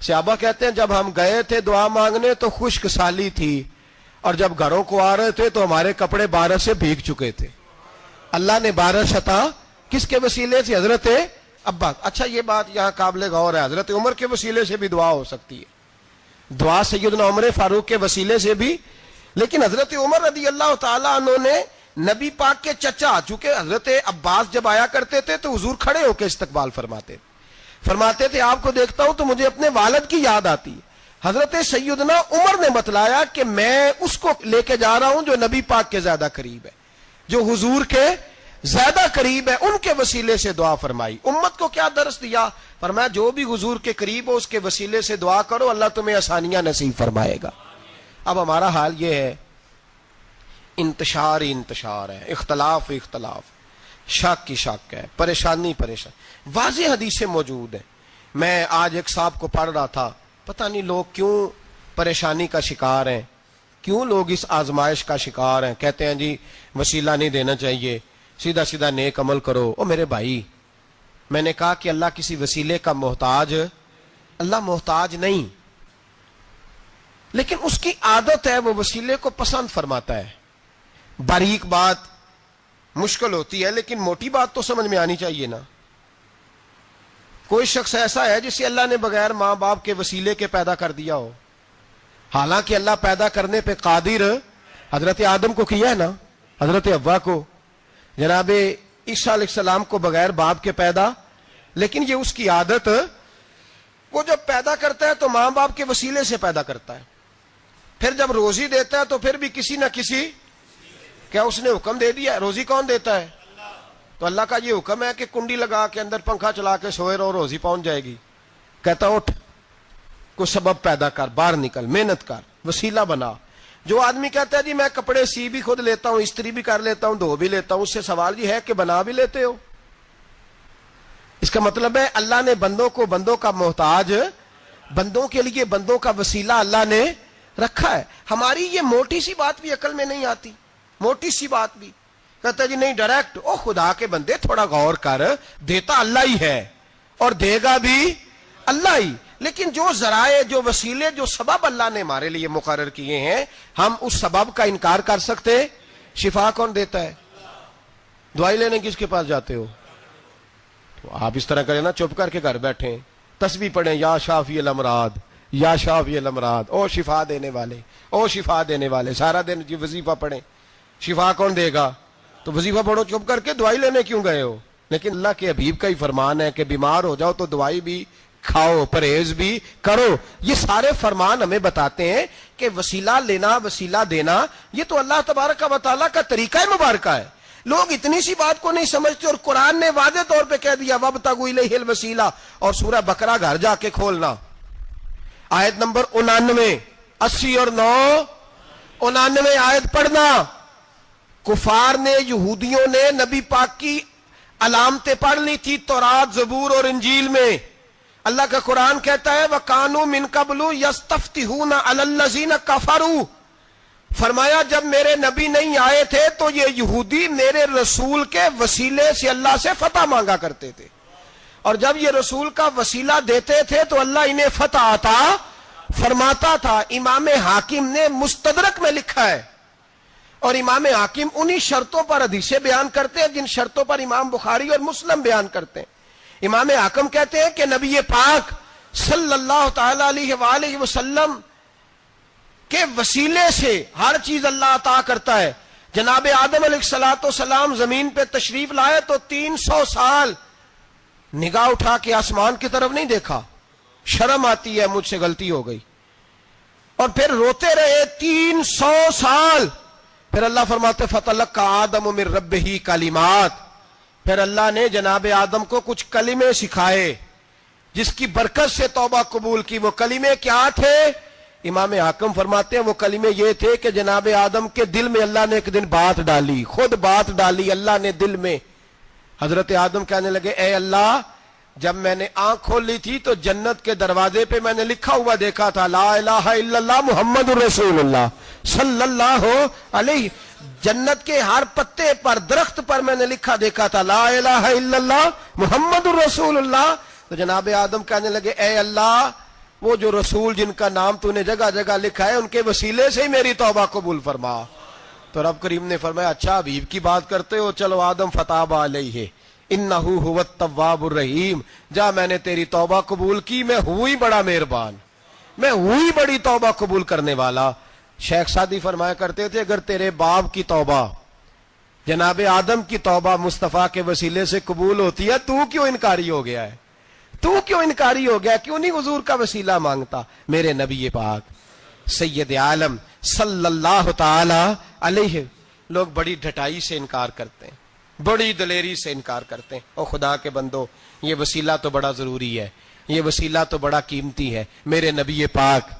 صحابہ کہتے ہیں جب ہم گئے تھے دعا مانگنے تو خشک سالی تھی، اور جب گھروں کو آ رہے تھے تو ہمارے کپڑے بارش سے بھیگ چکے تھے۔ اللہ نے بارش عطا کس کے وسیلے سے؟ حضرت عباس۔ اچھا یہ بات یہاں قابل غور ہے، حضرت عمر کے وسیلے سے بھی دعا ہو سکتی ہے، دعا سیدنا عمر فاروق کے وسیلے سے بھی، لیکن حضرت عمر رضی اللہ تعالیٰ عنہ نے نبی پاک کے چچا، چونکہ حضرت عباس جب آیا کرتے تھے تو حضور کھڑے ہو کے استقبال فرماتے تھے، آپ کو دیکھتا ہوں تو مجھے اپنے والد کی یاد آتی ہے، حضرت سیدنا عمر نے بتلایا کہ میں اس کو لے کے جا رہا ہوں جو نبی پاک کے زیادہ قریب ہے، جو حضور کے زیادہ قریب ہے، ان کے وسیلے سے دعا فرمائی۔ امت کو کیا درس دیا؟ فرمایا جو بھی حضور کے قریب ہو اس کے وسیلے سے دعا کرو، اللہ تمہیں آسانیاں نصیب فرمائے گا۔ اب ہمارا حال یہ ہے، انتشار ہی انتشار ہے، اختلاف ہی اختلاف، شک کی شک ہے، پریشانی پریشان، واضح حدیثیں موجود ہیں۔ میں آج ایک صاحب کو پڑھ رہا تھا، پتہ نہیں لوگ کیوں پریشانی کا شکار ہیں، کیوں لوگ اس آزمائش کا شکار ہیں، کہتے ہیں جی وسیلہ نہیں دینا چاہیے، سیدھا سیدھا نیک عمل کرو۔ او میرے بھائی، میں نے کہا کہ اللہ کسی وسیلے کا محتاج، اللہ محتاج نہیں، لیکن اس کی عادت ہے وہ وسیلے کو پسند فرماتا ہے۔ باریک بات مشکل ہوتی ہے لیکن موٹی بات تو سمجھ میں آنی چاہیے نا۔ کوئی شخص ایسا ہے جسے اللہ نے بغیر ماں باپ کے وسیلے کے پیدا کر دیا ہو، حالانکہ اللہ پیدا کرنے پہ قادر حضرت آدم کو کیا ہے نا، حضرت حوا کو، جناب عیسیٰ علیہ السلام کو بغیر باپ کے پیدا، لیکن یہ اس کی عادت، وہ جب پیدا کرتا ہے تو ماں باپ کے وسیلے سے پیدا کرتا ہے، پھر جب روزی دیتا ہے تو پھر بھی کسی نہ کسی، کیا اس نے حکم دے دیا؟ روزی کون دیتا ہے؟ تو اللہ کا یہ حکم ہے کہ کنڈی لگا کے اندر پنکھا چلا کے سوئے رہو، روزی پہنچ جائے گی۔ کہتا اٹھ، کوئی سبب پیدا کر، باہر نکل، محنت کر، وسیلہ بنا۔ جو آدمی کہتا ہے جی میں کپڑے سی بھی خود لیتا ہوں، استری بھی کر لیتا ہوں، دھو بھی لیتا ہوں، اس سے سوال یہ ہے کہ بنا بھی لیتے ہو؟ اس کا مطلب ہے اللہ نے بندوں کو بندوں کا محتاج، بندوں کے لیے بندوں کا وسیلہ اللہ نے رکھا ہے۔ ہماری یہ موٹی سی بات بھی عقل میں نہیں آتی، موٹی سی بات بھی کہتا ہے جی نہیں ڈائریکٹ، او خدا کے بندے تھوڑا غور کر، دیتا اللہ ہی ہے اور دے گا بھی اللہ ہی، لیکن جو ذرائع، جو وسیلے، جو سبب اللہ نے ہمارے لیے مقرر کیے ہیں، ہم اس سبب کا انکار کر سکتے؟ شفا کون دیتا ہے؟ دوائی لینے کس کے پاس جاتے ہو؟ تو آپ اس طرح کریں نا، چپ کر کے گھر بیٹھیں، تسبیح پڑھیں، یا شافی الامراض، یا شافی الامراض، او شفا دینے والے، او شفا دینے والے، سارا دن جی وظیفہ پڑھیں، شفا کون دے گا؟ تو وظیفہ پڑھو چپ کر کے، دوائی لینے کیوں گئے ہو؟ لیکن اللہ کے حبیب کا ہی فرمان ہے کہ بیمار ہو جاؤ تو دوائی بھی کھاؤ، پرہیز بھی کرو۔ یہ سارے فرمان ہمیں بتاتے ہیں کہ وسیلہ لینا، وسیلہ دینا، یہ تو اللہ تبارک و تعالیٰ کا طریقہ مبارکہ ہے۔ لوگ اتنی سی بات کو نہیں سمجھتے، اور قرآن نے واضح طور پہ کہہ دیا وَابْتَغُوا إِلَيْهِ الْوَسِيلَةَ، اور سورہ بقرہ گھر جا کے کھولنا، آیت نمبر 99، 80 اور 9، 99 آیت پڑھنا۔ کفار نے، یہودیوں نے نبی پاک کی علامتیں پڑھ لی تھی تورات، زبور اور انجیل میں۔ اللہ کا قرآن کہتا ہے وَكَانُوا مِن قَبْلُ يَسْتَفْتِحُونَ عَلَى الَّذِينَ كَفَرُوا، فرمایا جب میرے نبی نہیں آئے تھے تو یہ یہودی میرے رسول کے وسیلے سے اللہ سے فتح مانگا کرتے تھے، اور جب یہ رسول کا وسیلہ دیتے تھے تو اللہ انہیں فتح عطا فرماتا تھا۔ امام حاکم نے مستدرک میں لکھا ہے، اور امام حاکم انہی شرطوں پر حدیثیں بیان کرتے ہیں جن شرطوں پر امام بخاری اور مسلم بیان کرتے ہیں۔ امام حاکم کہتے ہیں کہ نبی پاک صلی اللہ تعالی علیہ وآلہ وسلم کے وسیلے سے ہر چیز اللہ عطا کرتا ہے۔ جناب آدم علیہ السلام زمین پہ تشریف لائے تو 300 سال نگاہ اٹھا کے آسمان کی طرف نہیں دیکھا، شرم آتی ہے مجھ سے غلطی ہو گئی، اور پھر روتے رہے 300 سال۔ پھر اللہ فرماتے فَتَلَقَّى آدَمُ مِن رَبِّهِ کلمات، پھر اللہ نے جناب آدم کو کچھ کلمے سکھائے جس کی برکت سے توبہ قبول کی۔ وہ کلمے کیا تھے؟ امام حاکم فرماتے ہیں وہ کلمے یہ تھے کہ جناب آدم کے دل میں اللہ نے ایک دن بات ڈالی، خود بات ڈالی اللہ نے دل میں۔ حضرت آدم کہنے لگے اے اللہ، جب میں نے آنکھ کھولی تھی تو جنت کے دروازے پہ میں نے لکھا ہوا دیکھا تھا لا الہ الا اللہ محمد الرسول اللہ صلی اللہ علیہ، جنت کے ہر پتے پر، درخت پر میں نے لکھا دیکھا تھا لا الہ الا اللہ محمد الرسول اللہ۔ تو جناب آدم کہنے لگے اے اللہ، وہ جو رسول جن کا نام تو نے جگہ جگہ لکھا ہے ان کے وسیلے سے ہی میری توبہ قبول فرما۔ تو رب کریم نے فرمایا اچھا حبیب کی بات کرتے ہو، چلو آدم فتاب علیہ انہ هو التواب الرحیم، جا میں نے تیری توبہ قبول کی، میں ہوئی بڑا مہربان، میں ہوئی بڑی توبہ قبول کرنے والا۔ شیخ سعدی فرمایا کرتے تھے اگر تیرے باپ کی توبہ، جناب آدم کی توبہ مصطفیٰ کے وسیلے سے قبول ہوتی ہے تو کیوں انکاری ہو گیا ہے؟ تو کیوں انکاری ہو گیا؟ کیوں نہیں حضور کا وسیلہ مانگتا؟ میرے نبی پاک سید عالم صلی اللہ تعالی علیہ، لوگ بڑی ڈھٹائی سے انکار کرتے ہیں، بڑی دلیری سے انکار کرتے ہیں۔ او خدا کے بندو، یہ وسیلہ تو بڑا ضروری ہے، یہ وسیلہ تو بڑا قیمتی ہے۔ میرے نبی پاک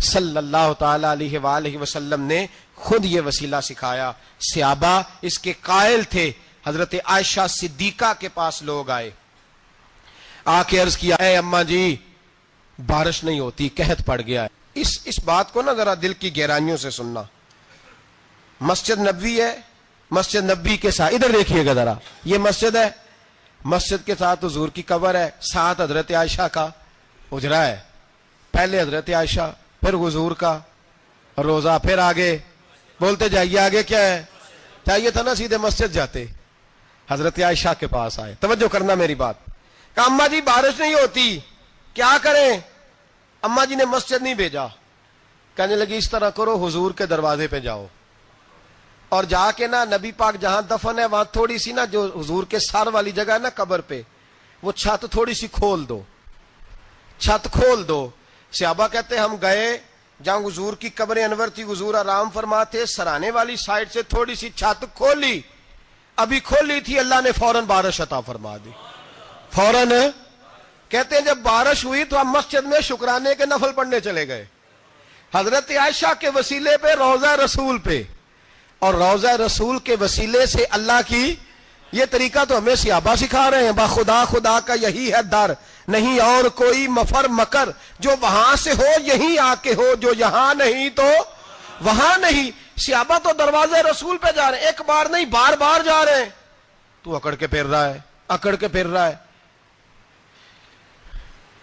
صلی اللہ تعالی علیہ وآلہ وسلم نے خود یہ وسیلہ سکھایا۔ صحابہ اس کے قائل تھے۔ حضرت عائشہ صدیقہ کے پاس لوگ آئے، آ کے عرض کیا، اے اماں جی بارش نہیں ہوتی، قحط پڑ گیا ہے۔ اس بات کو نا ذرا دل کی گہرائیوں سے سننا۔ مسجد نبوی ہے، مسجد نبوی کے ساتھ ادھر دیکھیے گا ذرا، یہ مسجد ہے، مسجد کے ساتھ حضور کی قبر ہے، ساتھ حضرت عائشہ کا حجرہ ہے، پہلے حضرت عائشہ پھر حضور کا روزہ، پھر آگے بولتے جائیے آگے کیا ہے؟ چاہیے تھا نا سیدھے مسجد جاتے، حضرت عائشہ کے پاس آئے۔ توجہ کرنا میری بات۔ کہا اماں جی بارش نہیں ہوتی، کیا کریں؟ اماں جی نے مسجد نہیں بھیجا، کہنے لگی اس طرح کرو، حضور کے دروازے پہ جاؤ اور جا کے نا نبی پاک جہاں دفن ہے وہاں تھوڑی سی نا جو حضور کے سر والی جگہ ہے نا قبر پہ، وہ چھت تھوڑی سی کھول دو، چھت کھول دو۔ صحابہ کہتے ہم گئے جہاں حضور کی قبر انور تھی، حضور آرام فرماتے، سرانے والی سائڈ سے تھوڑی سی چھت کھولی، ابھی کھولی تھی اللہ نے فوراً بارش عطا فرما دی، فوراً۔ کہتے ہیں جب بارش ہوئی تو ہم مسجد میں شکرانے کے نفل پڑھنے چلے گئے، حضرت عائشہ کے وسیلے پہ، روضہ رسول پہ، اور روضہ رسول کے وسیلے سے اللہ کی یہ طریقہ تو ہمیں صحابہ سکھا رہے ہیں۔ خدا خدا کا یہی ہے در، نہیں اور کوئی مفر مکر، جو وہاں سے ہو یہیں آ کے ہو، جو یہاں نہیں تو وہاں نہیں۔ صحابہ تو دروازے رسول پہ جا رہے ہیں، ایک بار نہیں بار بار جا رہے ہیں، تو اکڑ کے پھر رہا ہے، اکڑ کے پھر رہا ہے۔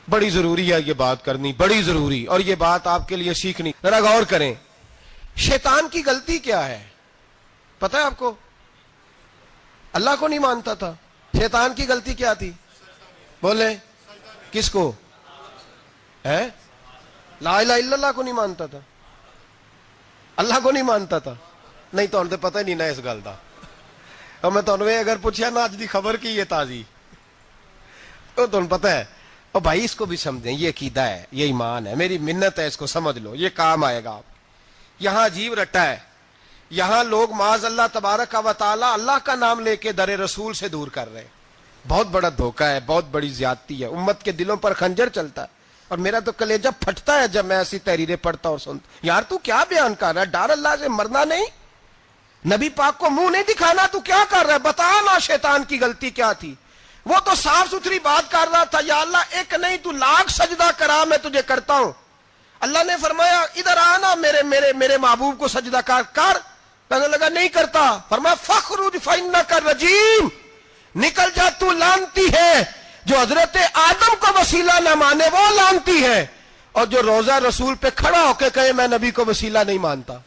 بڑی ضروری ہے یہ بات کرنی، بڑی ضروری، اور یہ بات آپ کے لیے سیکھنی۔ ذرا غور کریں، شیطان کی غلطی کیا ہے پتہ ہے آپ کو؟ اللہ کو نہیں مانتا تھا۔ شیطان کی غلطی کیا تھی؟ بولے کس کو؟ ہے لا الہ الا اللہ کو نہیں مانتا تھا، اللہ کو نہیں مانتا تھا۔ نہیں تو پتہ ہی نہیں نا اس گل کا۔ اور میں تمہیں اگر پوچھا نا اج دی خبر کی یہ تازی، تو تمہیں پتہ ہے، اور بھائی اس کو بھی سمجھیں، یہ عقیدہ ہے، یہ ایمان ہے، میری منت ہے، اس کو سمجھ لو، یہ کام آئے گا۔ یہاں عجیب رٹا ہے، یہاں لوگ معاذ اللہ تبارک و تعالی اللہ کا نام لے کے در رسول سے دور کر رہے ہیں۔ بہت بڑا دھوکہ ہے، بہت بڑی زیادتی ہے، امت کے دلوں پر خنجر چلتا ہے، اور میرا تو کلیجہ پھٹتا ہے جب میں ایسی تحریریں پڑھتا اور سنتا۔ یار تو کیا بیان کر رہا ہے؟ ڈر اللہ سے مرنا نہیں، نبی پاک کو منہ نہیں دکھانا، تو کیا کر رہا ہے؟ بتا نا شیطان کی غلطی کیا تھی؟ وہ تو صاف ستھری بات کر رہا تھا، یا اللہ ایک نہیں تو لاکھ سجدہ کرا میں تجھے کرتا ہوں۔ اللہ نے فرمایا ادھر آنا، میرے محبوب کو سجدہ کر۔ کہنے لگا نہیں کرتا، فرمایا فخرج فإنک رجیم، نکل جا تو لعنتی ہے۔ جو حضرت آدم کو وسیلہ نہ مانے وہ لعنتی ہے، اور جو روضہ رسول پہ کھڑا ہو کے کہے میں نبی کو وسیلہ نہیں مانتا،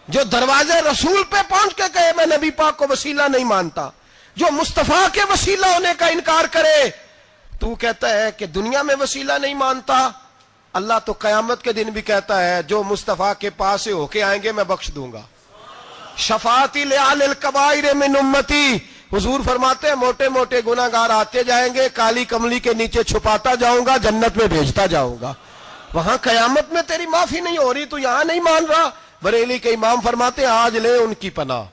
جو دروازے رسول پہ پہنچ کے کہے میں نبی پاک کو وسیلہ نہیں مانتا، جو مصطفیٰ کے وسیلہ ہونے کا انکار کرے، تو کہتا ہے کہ دنیا میں وسیلہ نہیں مانتا۔ اللہ تو قیامت کے دن بھی کہتا ہے جو مصطفیٰ کے پاس سے ہو کے آئیں گے میں بخش دوں گا۔ شفاعتی لأہل الکبائر من امتی، حضور فرماتے ہیں موٹے موٹے گناہگار آتے جائیں گے، کالی کملی کے نیچے چھپاتا جاؤں گا، جنت میں بھیجتا جاؤں گا۔ وہاں قیامت میں تیری معافی نہیں ہو رہی، تو یہاں نہیں مان رہا۔ بریلی کے امام فرماتے ہیں آج لے ان کی پناہ،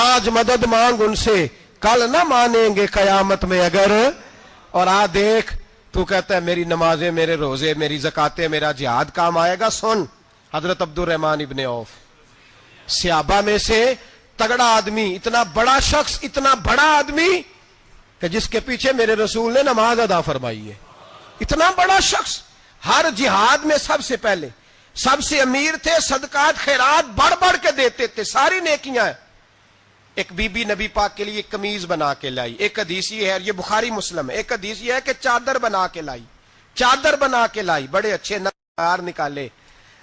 آج مدد مانگ ان سے، کل نہ مانیں گے قیامت میں اگر۔ اور دیکھ تو کہتا ہے میری نمازیں، میرے روزے، میری زکاتیں، میرا جہاد کام آئے گا۔ سن، حضرت عبد الرحمن ابن عوف صحابہ میں سے تگڑا آدمی، اتنا بڑا شخص، اتنا بڑا آدمی کہ جس کے پیچھے میرے رسول نے نماز ادا فرمائی ہے، اتنا بڑا شخص، ہر جہاد میں سب سے پہلے، سب سے امیر تھے، صدقات خیرات بڑھ بڑھ کے دیتے تھے، ساری نیکیاں ہیں۔ ایک بی بی نبی پاک کے لیے ایک قمیض بنا کے لائی، ایک حدیث یہ ہے، یہ بخاری مسلم ہے، ایک حدیث یہ ہے کہ چادر بنا کے لائی، چادر بنا کے لائی، بڑے اچھے نار نکالے،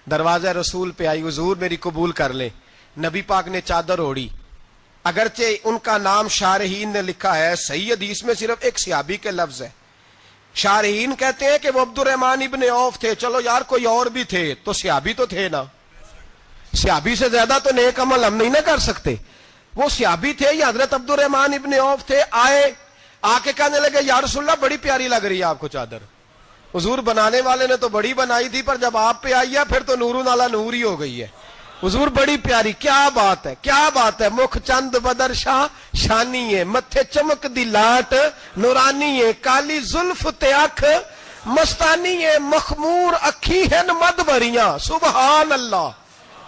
دروازہ رسول پہ آئی، حضور میری قبول کر لیں۔ نبی پاک نے چادر اوڑی، اگرچہ ان کا نام شارحین نے لکھا ہے، صحیح حدیث میں صرف ایک صحابی کے لفظ ہے۔ شارحین کہتے ہیں کہ وہ عبد الرحمن ابن عوف تھے، چلو یار کوئی اور بھی تھے تو صحابی تو تھے نا، صحابی سے زیادہ تو نیک عمل ہم نہیں نہ کر سکتے، وہ صحابی تھے، یہ حضرت عبد الرحمن ابن عوف تھے۔ آئے آ کے کہنے لگے یا رسول اللہ بڑی پیاری لگ رہی ہے آپ کو چادر. حضور بنانے والے نے تو بڑی بنائی تھی، پر جب آپ پہ آئی ہے پھر تو نورون علی نور ہی ہو گئی ہے. حضور بڑی پیاری، کیا بات ہے کیا بات ہے. مکھ چند بدر شاہ شانی ہے، متھے چمک دی لاٹ نورانی ہے، کالی زلف تے اکھ مستانی ہے، مخمور اکھی ہیں مد بھریاں. سبحان اللہ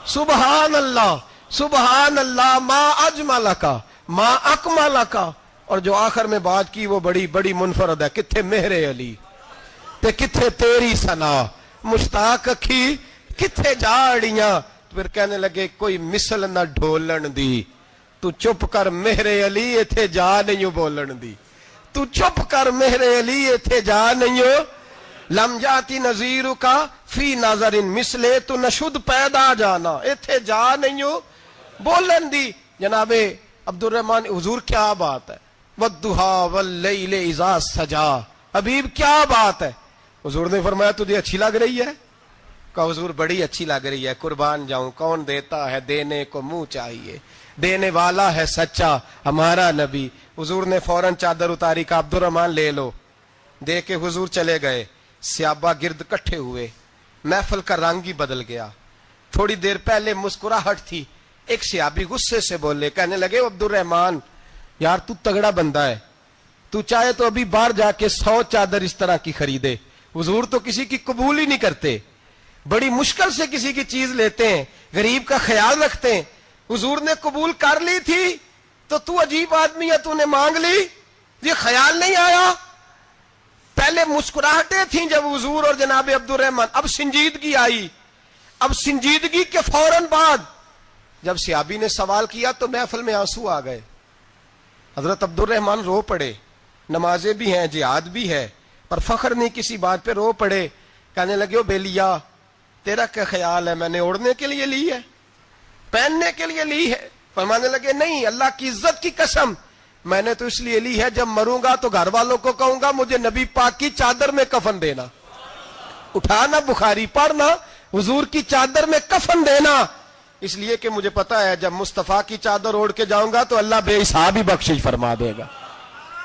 سبحان اللہ سبحان اللہ. ما اجمل کا ما اکمل کا. اور جو آخر میں بات کی وہ بڑی بڑی منفرد ہے. کتھے مہر علی تے کتھے تیری ثنا، مشتاق اکھی کتھے جاڑیاں. پھر کہنے لگے کوئی مثل نہ ڈھولن دی، تو چپ کر مہر علی ایتھے جا نہیں بولن دی. تو چپ کر مہر علی ایتھے جا نہیں. لم جاتی نظیر کا فی نظر مثلے، تو نشد پیدا جانا ایتھے جا نہیں بولن دی. جناب عبد الرحمن حضور کیا بات ہے. والضحیٰ واللیل اذا سجا. حبیب کیا بات ہے. حضور نے فرمایا تجھے اچھی لگ رہی ہے؟ کہا حضور بڑی اچھی لگ رہی ہے. قربان جاؤں، کون دیتا ہے دینے کو منہ چاہیے، دینے والا ہے سچا ہمارا نبی. حضور نے فوراً چادر اتاری. کا عبد الرحمن لے لو. دے کے حضور چلے گئے. صحابہ گرد کٹھے ہوئے. محفل کا رنگ ہی بدل گیا. تھوڑی دیر پہلے مسکراہٹ تھی. ایک صحابی غصے سے بولے، کہنے لگے عبد الرحمن یار تو تگڑا بندہ ہے، تو چاہے تو ابھی باہر جا کے 100 چادر اس طرح کی خریدے. حضور تو کسی کی قبول ہی نہیں کرتے، بڑی مشکل سے کسی کی چیز لیتے ہیں، غریب کا خیال رکھتے ہیں. حضور نے قبول کر لی تھی تو عجیب آدمی ہے، تو نے مانگ لی، یہ خیال نہیں آیا. پہلے مسکراہٹیں تھیں جب حضور اور جناب عبد الرحمن، اب سنجیدگی آئی. اب سنجیدگی کے فوراً بعد جب صحابی نے سوال کیا تو محفل میں آنسو آ گئے. حضرت عبد الرحمن رو پڑے. نمازیں بھی ہیں، جہاد بھی ہے، پر فخر نہیں کسی بات پہ، رو پڑے. کہنے لگے او بیلیا تیرا کیا خیال ہے، میں نے اوڑھنے کے لیے لی ہے، پہننے کے لیے لی ہے؟ فرمانے لگے نہیں، اللہ کی عزت کی قسم میں نے تو اس لیے لی ہے جب مروں گا تو گھر والوں کو کہوں گا مجھے نبی پاک کی چادر میں کفن دینا. اٹھانا بخاری پڑھنا، حضور کی چادر میں کفن دینا، اس لیے کہ مجھے پتا ہے جب مصطفیٰ کی چادر اوڑھ کے جاؤں گا تو اللہ بے حساب ہی بخشش فرما دے گا.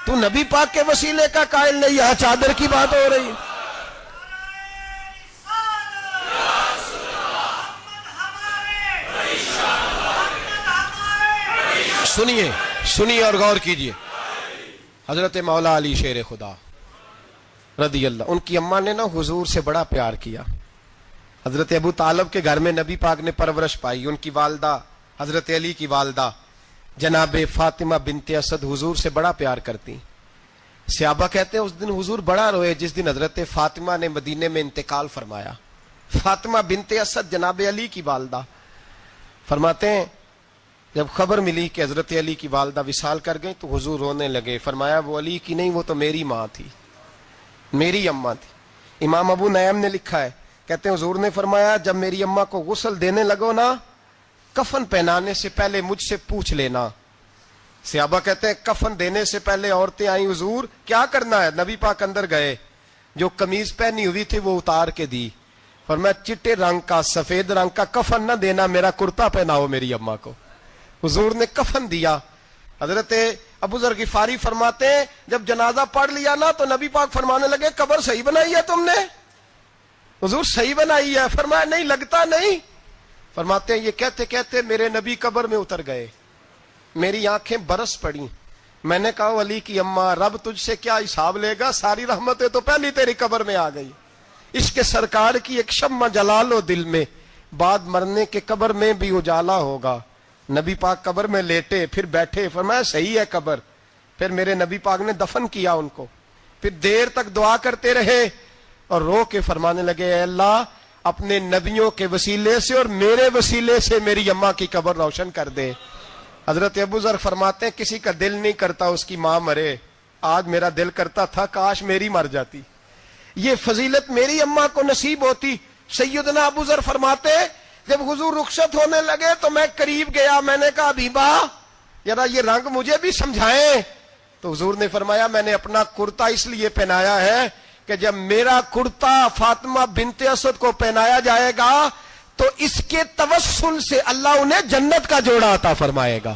تو نبی پاک کے وسیلے کا قائل نہیں، یہاں چادر کی بات ہو رہی. سنیے اور غور کیجئے. حضرت مولا علی شیر خدا رضی اللہ، ان کی اماں نے نا حضور سے بڑا پیار کیا. حضرت ابو طالب کے گھر میں نبی پاک نے پرورش پائی. ان کی والدہ حضرت علی کی والدہ جناب فاطمہ بنت اسد حضور سے بڑا پیار کرتی. صحابہ کہتے ہیں اس دن حضور بڑا روئے جس دن حضرت فاطمہ نے مدینے میں انتقال فرمایا. فاطمہ بنت اسد جناب علی کی والدہ فرماتے ہیں جب خبر ملی کہ حضرت علی کی والدہ وصال کر گئی تو حضور رونے لگے. فرمایا وہ علی کی نہیں، وہ تو میری ماں تھی، میری اماں تھی. امام ابو نعیم نے لکھا ہے، کہتے ہیں حضور نے فرمایا جب میری اماں کو غسل دینے لگو نا، کفن پہنانے سے پہلے مجھ سے پوچھ لینا. صحابہ کہتے ہیں کفن دینے سے پہلے عورتیں آئیں، حضور کیا کرنا ہے؟ نبی پاک اندر گئے، جو قمیض پہنی ہوئی تھی وہ اتار کے دی. فرمایا چٹے رنگ کا سفید رنگ کا کفن نہ دینا، میرا کرتا پہناؤ میری اماں کو. حضور نے کفن دیا. حضرت ابو ذر غفاری فرماتے ہیں جب جنازہ پڑھ لیا نا تو نبی پاک فرمانے لگے قبر صحیح بنائی ہے تم نے؟ حضور صحیح بنائی ہے. فرمایا نہیں لگتا نہیں. فرماتے ہیں یہ کہتے کہتے میرے نبی قبر میں اتر گئے، میری آنکھیں برس پڑی. میں نے کہا علی کی اماں رب تجھ سے کیا حساب لے گا، ساری رحمتیں تو پہلی تیری قبر میں آ گئی. عشق سرکار کی ایک شمع جلا لو دل میں، بعد مرنے کے قبر میں بھی اجالا ہوگا. نبی پاک قبر میں لیٹے پھر بیٹھے. فرمایا صحیح ہے قبر. پھر میرے نبی پاک نے دفن کیا ان کو. پھر دیر تک دعا کرتے رہے اور رو کے فرمانے لگے اے اللہ اپنے نبیوں کے وسیلے سے اور میرے وسیلے سے میری اماں کی قبر روشن کر دے. حضرت ابو ذر فرماتے ہیں کسی کا دل نہیں کرتا اس کی ماں مرے، آج میرا دل کرتا تھا کاش میری مر جاتی، یہ فضیلت میری اماں کو نصیب ہوتی. سیدنا ابو ذر فرماتے جب حضور رخصت ہونے لگے تو میں قریب گیا، میں نے کہا حبیبہ ذرا یہ رنگ مجھے بھی سمجھائیں. تو حضور نے فرمایا میں نے اپنا کرتا اس لیے پہنایا ہے کہ جب میرا کرتا فاطمہ بنت اسد کو پہنایا جائے گا تو اس کے توسل سے اللہ انہیں جنت کا جوڑا عطا فرمائے گا.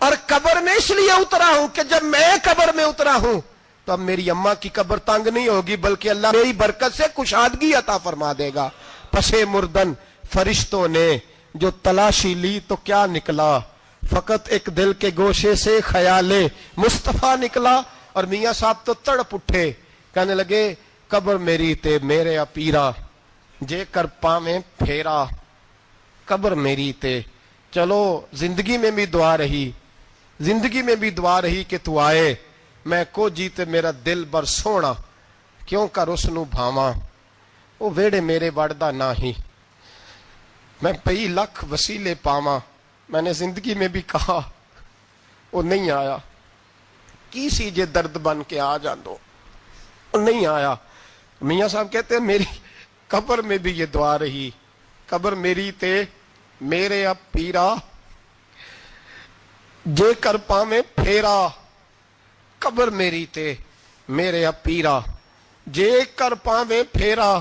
اور قبر میں اس لیے اترا ہوں کہ جب میں قبر میں اترا ہوں تو اب میری اماں کی قبر تنگ نہیں ہوگی، بلکہ اللہ میری برکت سے کشادگی عطا فرما دے گا۔ پسے مردن فرشتوں نے جو تلاشی لی تو کیا نکلا، فقط ایک دل کے گوشے سے خیال مصطفیٰ نکلا۔ اور میاں صاحب تو تڑپ اٹھے، کہنے لگے قبر میری تے میرے پیرا جے کر پاویں پھیرا، قبر میری تے۔ چلو زندگی میں بھی دعا رہی، زندگی میں بھی دعا رہی کہ تو آئے، میں کو جیتے میرا دل بر سونا، کیوں کر اس نو بھاواں وہ ویڑے میرے وڑدا نہ ہی، میں پئی لکھ وسیلے پاواں۔ میں نے زندگی میں بھی کہا وہ نہیں آیا، کی سی جے درد بن کے آ جاندو، وہ نہیں آیا۔ میاں صاحب کہتے ہیں میری قبر میں بھی یہ دعا رہی، قبر میری تے میرے اب پیرا جے کر پاویں پھیرا، قبر میری تے میرے اب پیرا جے کر پاویں پھیرا،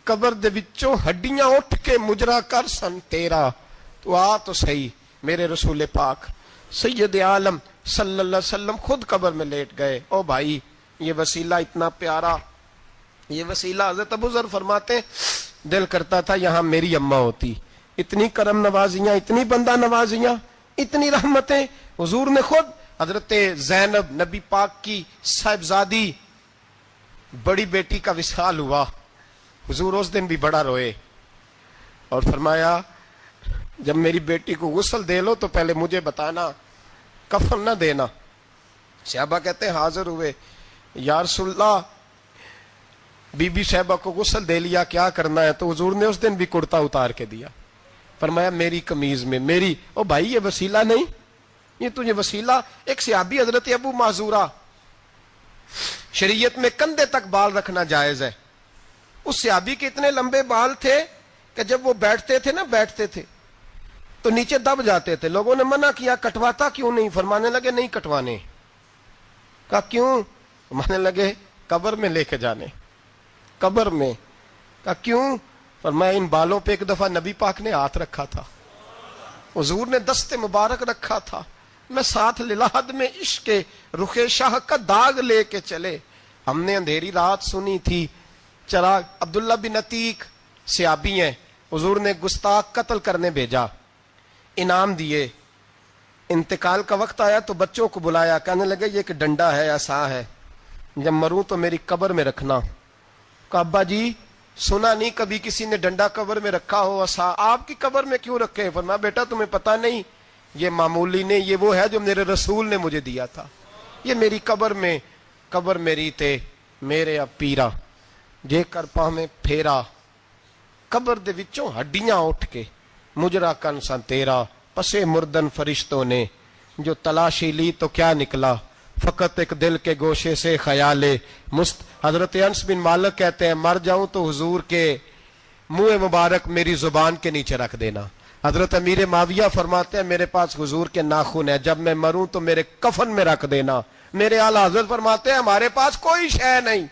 قبر دے وچوں ہڈیاں اٹھ کے مجرا کر سن تیرا۔ تو آ تو صحیح، میرے رسول پاک سید عالم صلی اللہ علیہ وسلم خود قبر میں لیٹ گئے۔ او بھائی یہ وسیلہ اتنا پیارا، یہ وسیلہ حضرت ابو ذر فرماتے ہیں دل کرتا تھا یہاں میری اماں ہوتی، اتنی کرم نوازیاں، اتنی بندہ نوازیاں، اتنی رحمتیں۔ حضور نے خود حضرت زینب نبی پاک کی صاحبزادی بڑی بیٹی کا وصال ہوا، حضور اس دن بھی بڑا روئے اور فرمایا جب میری بیٹی کو غسل دے لو تو پہلے مجھے بتانا، کفن نہ دینا۔ صحابہ کہتے ہیں حاضر ہوئے، یا رسول اللہ بی بی صاحبہ کو غسل دے لیا، کیا کرنا ہے؟ تو حضور نے اس دن بھی کرتا اتار کے دیا، فرمایا میری قمیض میں میری۔ او بھائی یہ وسیلہ نہیں، یہ تجھے وسیلہ۔ ایک صحابی حضرت ابو معذورہ، شریعت میں کندھے تک بال رکھنا جائز ہے، اس صحابی کے اتنے لمبے بال تھے کہ جب وہ بیٹھتے تھے تو نیچے دب جاتے تھے۔ لوگوں نے منع کیا کٹواتا کیوں نہیں؟ فرمانے لگے نہیں کٹوانے۔ کہا کیوں؟ فرمانے لگے قبر میں لے کے جانے، قبر میں۔ کہا کیوں؟ فرمایا ان بالوں پہ ایک دفعہ نبی پاک نے ہاتھ رکھا تھا، حضور نے دست مبارک رکھا تھا، میں ساتھ للہد میں عشق رخ شاہ کا داغ لے کے چلے۔ ہم نے اندھیری رات سنی تھی چراغ۔ عبداللہ بن عتیق صحابی ہیں، حضور نے گستاخ قتل کرنے بھیجا، انعام دیے۔ انتقال کا وقت آیا تو بچوں کو بلایا، کہنے لگے یہ ایک ڈنڈا ہے، عصا ہے، جب مروں تو میری قبر میں رکھنا۔ کہا ابا جی سنا نہیں کبھی کسی نے ڈنڈا قبر میں رکھا ہو، عصا آپ کی قبر میں کیوں رکھے؟ فرمایا بیٹا تمہیں پتہ نہیں، یہ معمولی نہیں، یہ وہ ہے جو میرے رسول نے مجھے دیا تھا، یہ میری قبر میں، قبر میری تے میرے اب پیرا جے کر پاویں پھیرا، قبر دے وچوں ہڈیاں اٹھ کے مجرا کن سن تیرا۔ پسے مردن فرشتوں نے جو تلاشی لی تو کیا نکلا، فقط ایک دل کے گوشے سے خیال حضرت انس بن مالک کہتے ہیں مر جاؤں تو حضور کے منہ مبارک میری زبان کے نیچے رکھ دینا۔ حضرت امیر معاویہ فرماتے ہیں میرے پاس حضور کے ناخن ہے، جب میں مروں تو میرے کفن میں رکھ دینا۔ میرے اعلیٰ حضرت فرماتے ہیں ہمارے پاس کوئی شے نہیں،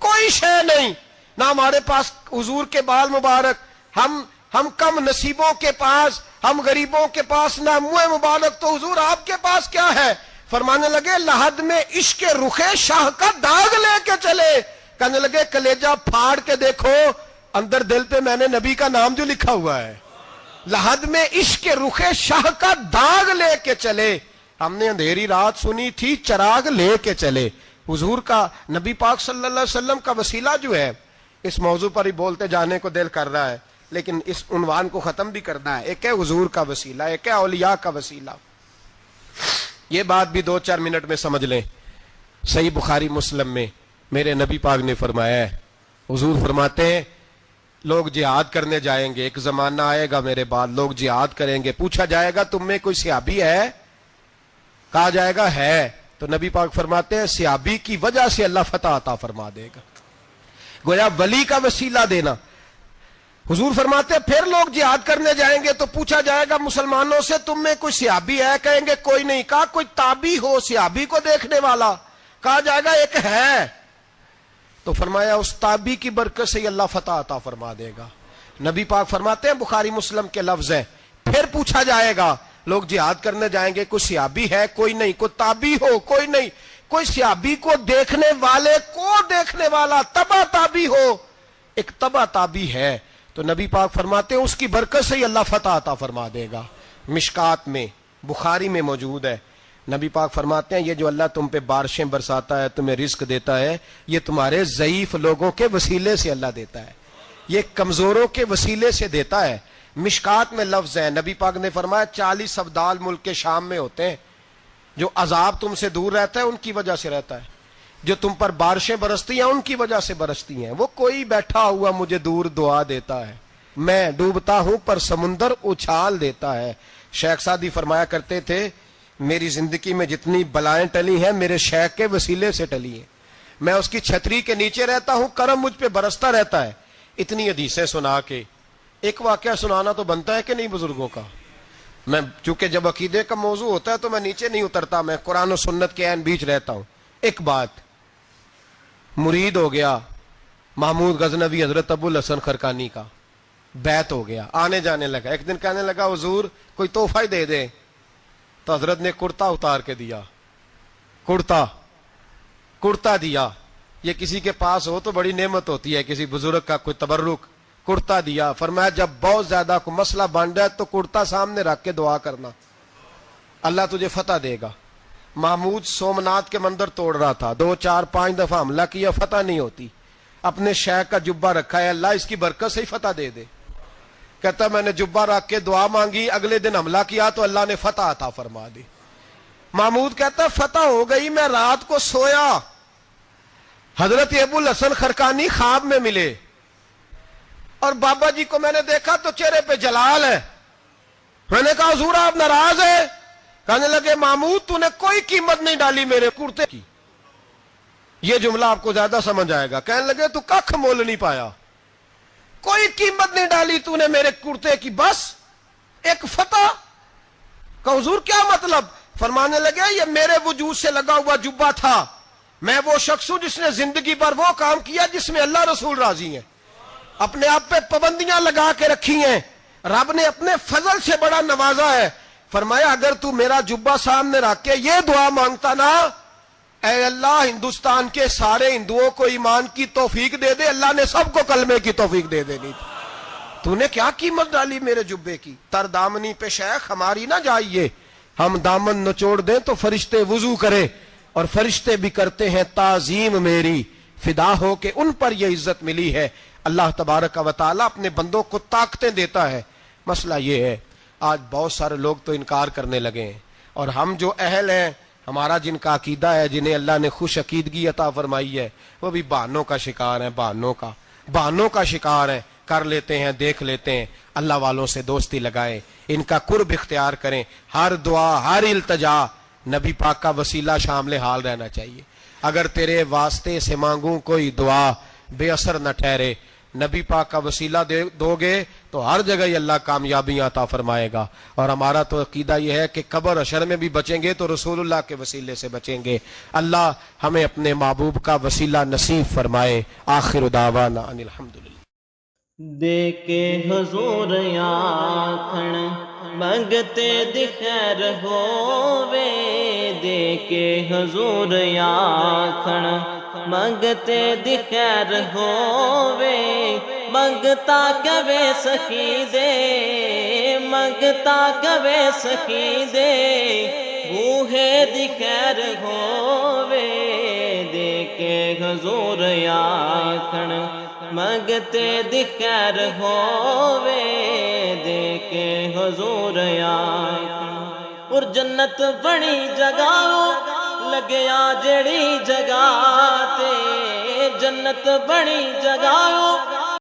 کوئی شے نہیں، نہ ہمارے پاس حضور کے بال مبارک، ہم کم نصیبوں کے پاس، ہم غریبوں کے پاس نہ منہ مبارک، تو حضور آپ کے پاس کیا ہے؟ فرمانے لگے لحد میں عشق رخ شاہ کا داغ لے کے چلے۔ کہنے لگے کلیجہ پھاڑ کے دیکھو اندر دل پہ میں نے نبی کا نام جو لکھا ہوا ہے۔ لحد میں عشق رخ شاہ کا داغ لے کے چلے، ہم نے اندھیری رات سنی تھی چراغ لے کے چلے۔ حضور کا نبی پاک صلی اللہ علیہ وسلم کا وسیلہ جو ہے، اس موضوع پر ہی بولتے جانے کو دل کر رہا ہے، لیکن اس عنوان کو ختم بھی کرنا ہے۔ ایک ہے حضور کا وسیلہ، ایک ہے اولیاء کا وسیلہ۔ یہ بات بھی 2-4 منٹ میں سمجھ لیں۔ صحیح بخاری مسلم میں میرے نبی پاک نے فرمایا ہے، حضور فرماتے ہیں لوگ جہاد کرنے جائیں گے، ایک زمانہ آئے گا میرے بعد لوگ جہاد کریں گے، پوچھا جائے گا تم میں کوئی صحابی ہے؟ کہا جائے گا ہے، تو نبی پاک فرماتے ہیں صحابی کی وجہ سے اللہ فتح عطا فرما دے گا۔ گویا ولی کا وسیلہ دینا۔ حضور فرماتے ہیں پھر لوگ جہاد کرنے جائیں گے تو پوچھا جائے گا مسلمانوں سے تم میں کوئی صحابی ہے؟ کہیں گے کوئی نہیں۔ کہا کوئی تابعی ہو صحابی کو دیکھنے والا؟ کہا جائے گا ایک ہے، تو فرمایا اس تابعی کی برکت سے اللہ فتح عطا فرما دے گا۔ نبی پاک فرماتے ہیں بخاری مسلم کے لفظ ہیں، پھر پوچھا جائے گا لوگ جہاد کرنے جائیں گے، کوئی صحابی ہے کوئی نہیں، کوئی تابعی ہو کوئی نہیں، کوئی صحابی کو دیکھنے والے کو دیکھنے والا تبع تابعی ہو، ایک تبع تابعی ہے تو نبی پاک فرماتے ہیں اس کی برکت سے ہی اللہ فتح عطا فرما دے گا۔ مشکات میں بخاری میں موجود ہے، نبی پاک فرماتے ہیں یہ جو اللہ تم پہ بارشیں برساتا ہے، تمہیں رزق دیتا ہے، یہ تمہارے ضعیف لوگوں کے وسیلے سے اللہ دیتا ہے، یہ کمزوروں کے وسیلے سے دیتا ہے۔ مشکات میں لفظ ہے، نبی پاک نے فرمایا 40 ابدال ملک کے شام میں ہوتے ہیں، جو عذاب تم سے دور رہتا ہے ان کی وجہ سے رہتا ہے، جو تم پر بارشیں برستی ہیں ان کی وجہ سے برستی ہیں۔ وہ کوئی بیٹھا ہوا مجھے دور دعا دیتا ہے، میں ڈوبتا ہوں پر سمندر اچھال دیتا ہے۔ شیخ سعدی فرمایا کرتے تھے میری زندگی میں جتنی بلائیں ٹلی ہیں میرے شیخ کے وسیلے سے ٹلی ہیں، میں اس کی چھتری کے نیچے رہتا ہوں، کرم مجھ پہ برستا رہتا ہے۔ اتنی حدیثیں سنا کے ایک واقعہ سنانا تو بنتا ہے کہ نہیں بزرگوں کا؟ میں چونکہ جب عقیدے کا موضوع ہوتا ہے تو میں نیچے نہیں اترتا، میں قرآن و سنت کے عین بیچ رہتا ہوں۔ ایک بات، مرید ہو گیا محمود غزنوی حضرت ابو الحسن خرقانی کا، بیعت ہو گیا، آنے جانے لگا۔ ایک دن کہنے لگا حضور کوئی تحفہ ہی دے دے، تو حضرت نے کرتا اتار کے دیا، کرتا دیا۔ یہ کسی کے پاس ہو تو بڑی نعمت ہوتی ہے، کسی بزرگ کا کوئی تبرک، کرتا دیا۔ فرمایا جب بہت زیادہ کوئی مسئلہ بن جائے تو کرتا سامنے رکھ کے دعا کرنا، اللہ تجھے فتح دے گا۔ محمود سومناتھ کے مندر توڑ رہا تھا، 2 4 5 دفعہ حملہ کیا، فتح نہیں ہوتی۔ اپنے شیخ کا جبہ رکھا ہے، اللہ اس کی برکت سے ہی فتح دے دے۔ کہتا میں نے جبہ رکھ کے دعا مانگی، اگلے دن حملہ کیا تو اللہ نے فتح عطا فرما دی۔ محمود کہتا فتح ہو گئی، میں رات کو سویا، حضرت ابو الحسن خرقانی خواب میں ملے، اور بابا جی کو میں نے دیکھا تو چہرے پہ جلال ہے۔ میں نے کہا حضور آپ ناراض ہیں؟ کہنے لگے محمود تو نے کوئی قیمت نہیں ڈالی میرے کرتے کی۔ یہ جملہ آپ کو زیادہ سمجھ آئے گا۔ کہنے لگے تو ککھ مول نہیں پایا، کوئی قیمت نہیں ڈالی تو نے میرے کرتے کی، بس ایک فتح۔ کہ حضور کیا مطلب؟ فرمانے لگے یہ میرے وجود سے لگا ہوا جبہ تھا، میں وہ شخص ہوں جس نے زندگی پر وہ کام کیا جس میں اللہ رسول راضی ہیں، اپنے آپ پہ پابندیاں لگا کے رکھی ہیں، رب نے اپنے فضل سے بڑا نوازا ہے۔ فرمایا اگر تو میرا جبہ سامنے رکھ کے یہ دعا مانگتا نا، اے اللہ ہندوستان کے سارے ہندوؤں کو ایمان کی توفیق دے دے، اللہ نے سب کو کلمے کی توفیق دے دینی تھی۔ تو نے کیا قیمت ڈالی میرے جبے کی؟ تر دامنی پہ شیخ ہماری نہ جائیے، ہم دامن نچوڑ دیں تو فرشتے وضو کرے، اور فرشتے بھی کرتے ہیں تعظیم میری، فدا ہو کہ ان پر یہ عزت ملی ہے۔ اللہ تبارک و تعالیٰ اپنے بندوں کو طاقتیں دیتا ہے۔ مسئلہ یہ ہے آج بہت سارے لوگ تو انکار کرنے لگے ہیں، اور ہم جو اہل ہیں، ہمارا جن کا عقیدہ ہے، جنہیں اللہ نے خوش عقیدگی عطا فرمائی ہے، وہ بھی بہانوں کا شکار ہیں، بہانوں کا شکار ہیں، کر لیتے ہیں، دیکھ لیتے ہیں۔ اللہ والوں سے دوستی لگائیں، ان کا قرب اختیار کریں، ہر دعا ہر التجا نبی پاک کا وسیلہ شامل حال رہنا چاہیے۔ اگر تیرے واسطے سے مانگوں کوئی دعا بے اثر نہ ٹھہرے، نبی پاک کا وسیلہ دو گے تو ہر جگہ ہی اللہ کامیابیاں عطا فرمائے گا۔ اور ہمارا تو عقیدہ یہ ہے کہ قبر حشر میں بھی بچیں گے تو رسول اللہ کے وسیلے سے بچیں گے۔ اللہ ہمیں اپنے محبوب کا وسیلہ نصیب فرمائے۔ آخر دعوانا ان الحمدللہ۔ دے کے حضور آکھن منگتے دی خیر ہووے، دے کے حضور آکھن منگتے دی خیر ہووے، منگتا کبے سخی دے، منگتا کبے سخی دے، بوہے دی خیر ہووے، دے کے حضور آکھن منگتے دی خیر ہووے، دے کے حضور آکھن۔ اور جنت بڑی جگہ لگیا جڑی جگہ تے، جنت بڑی جگہ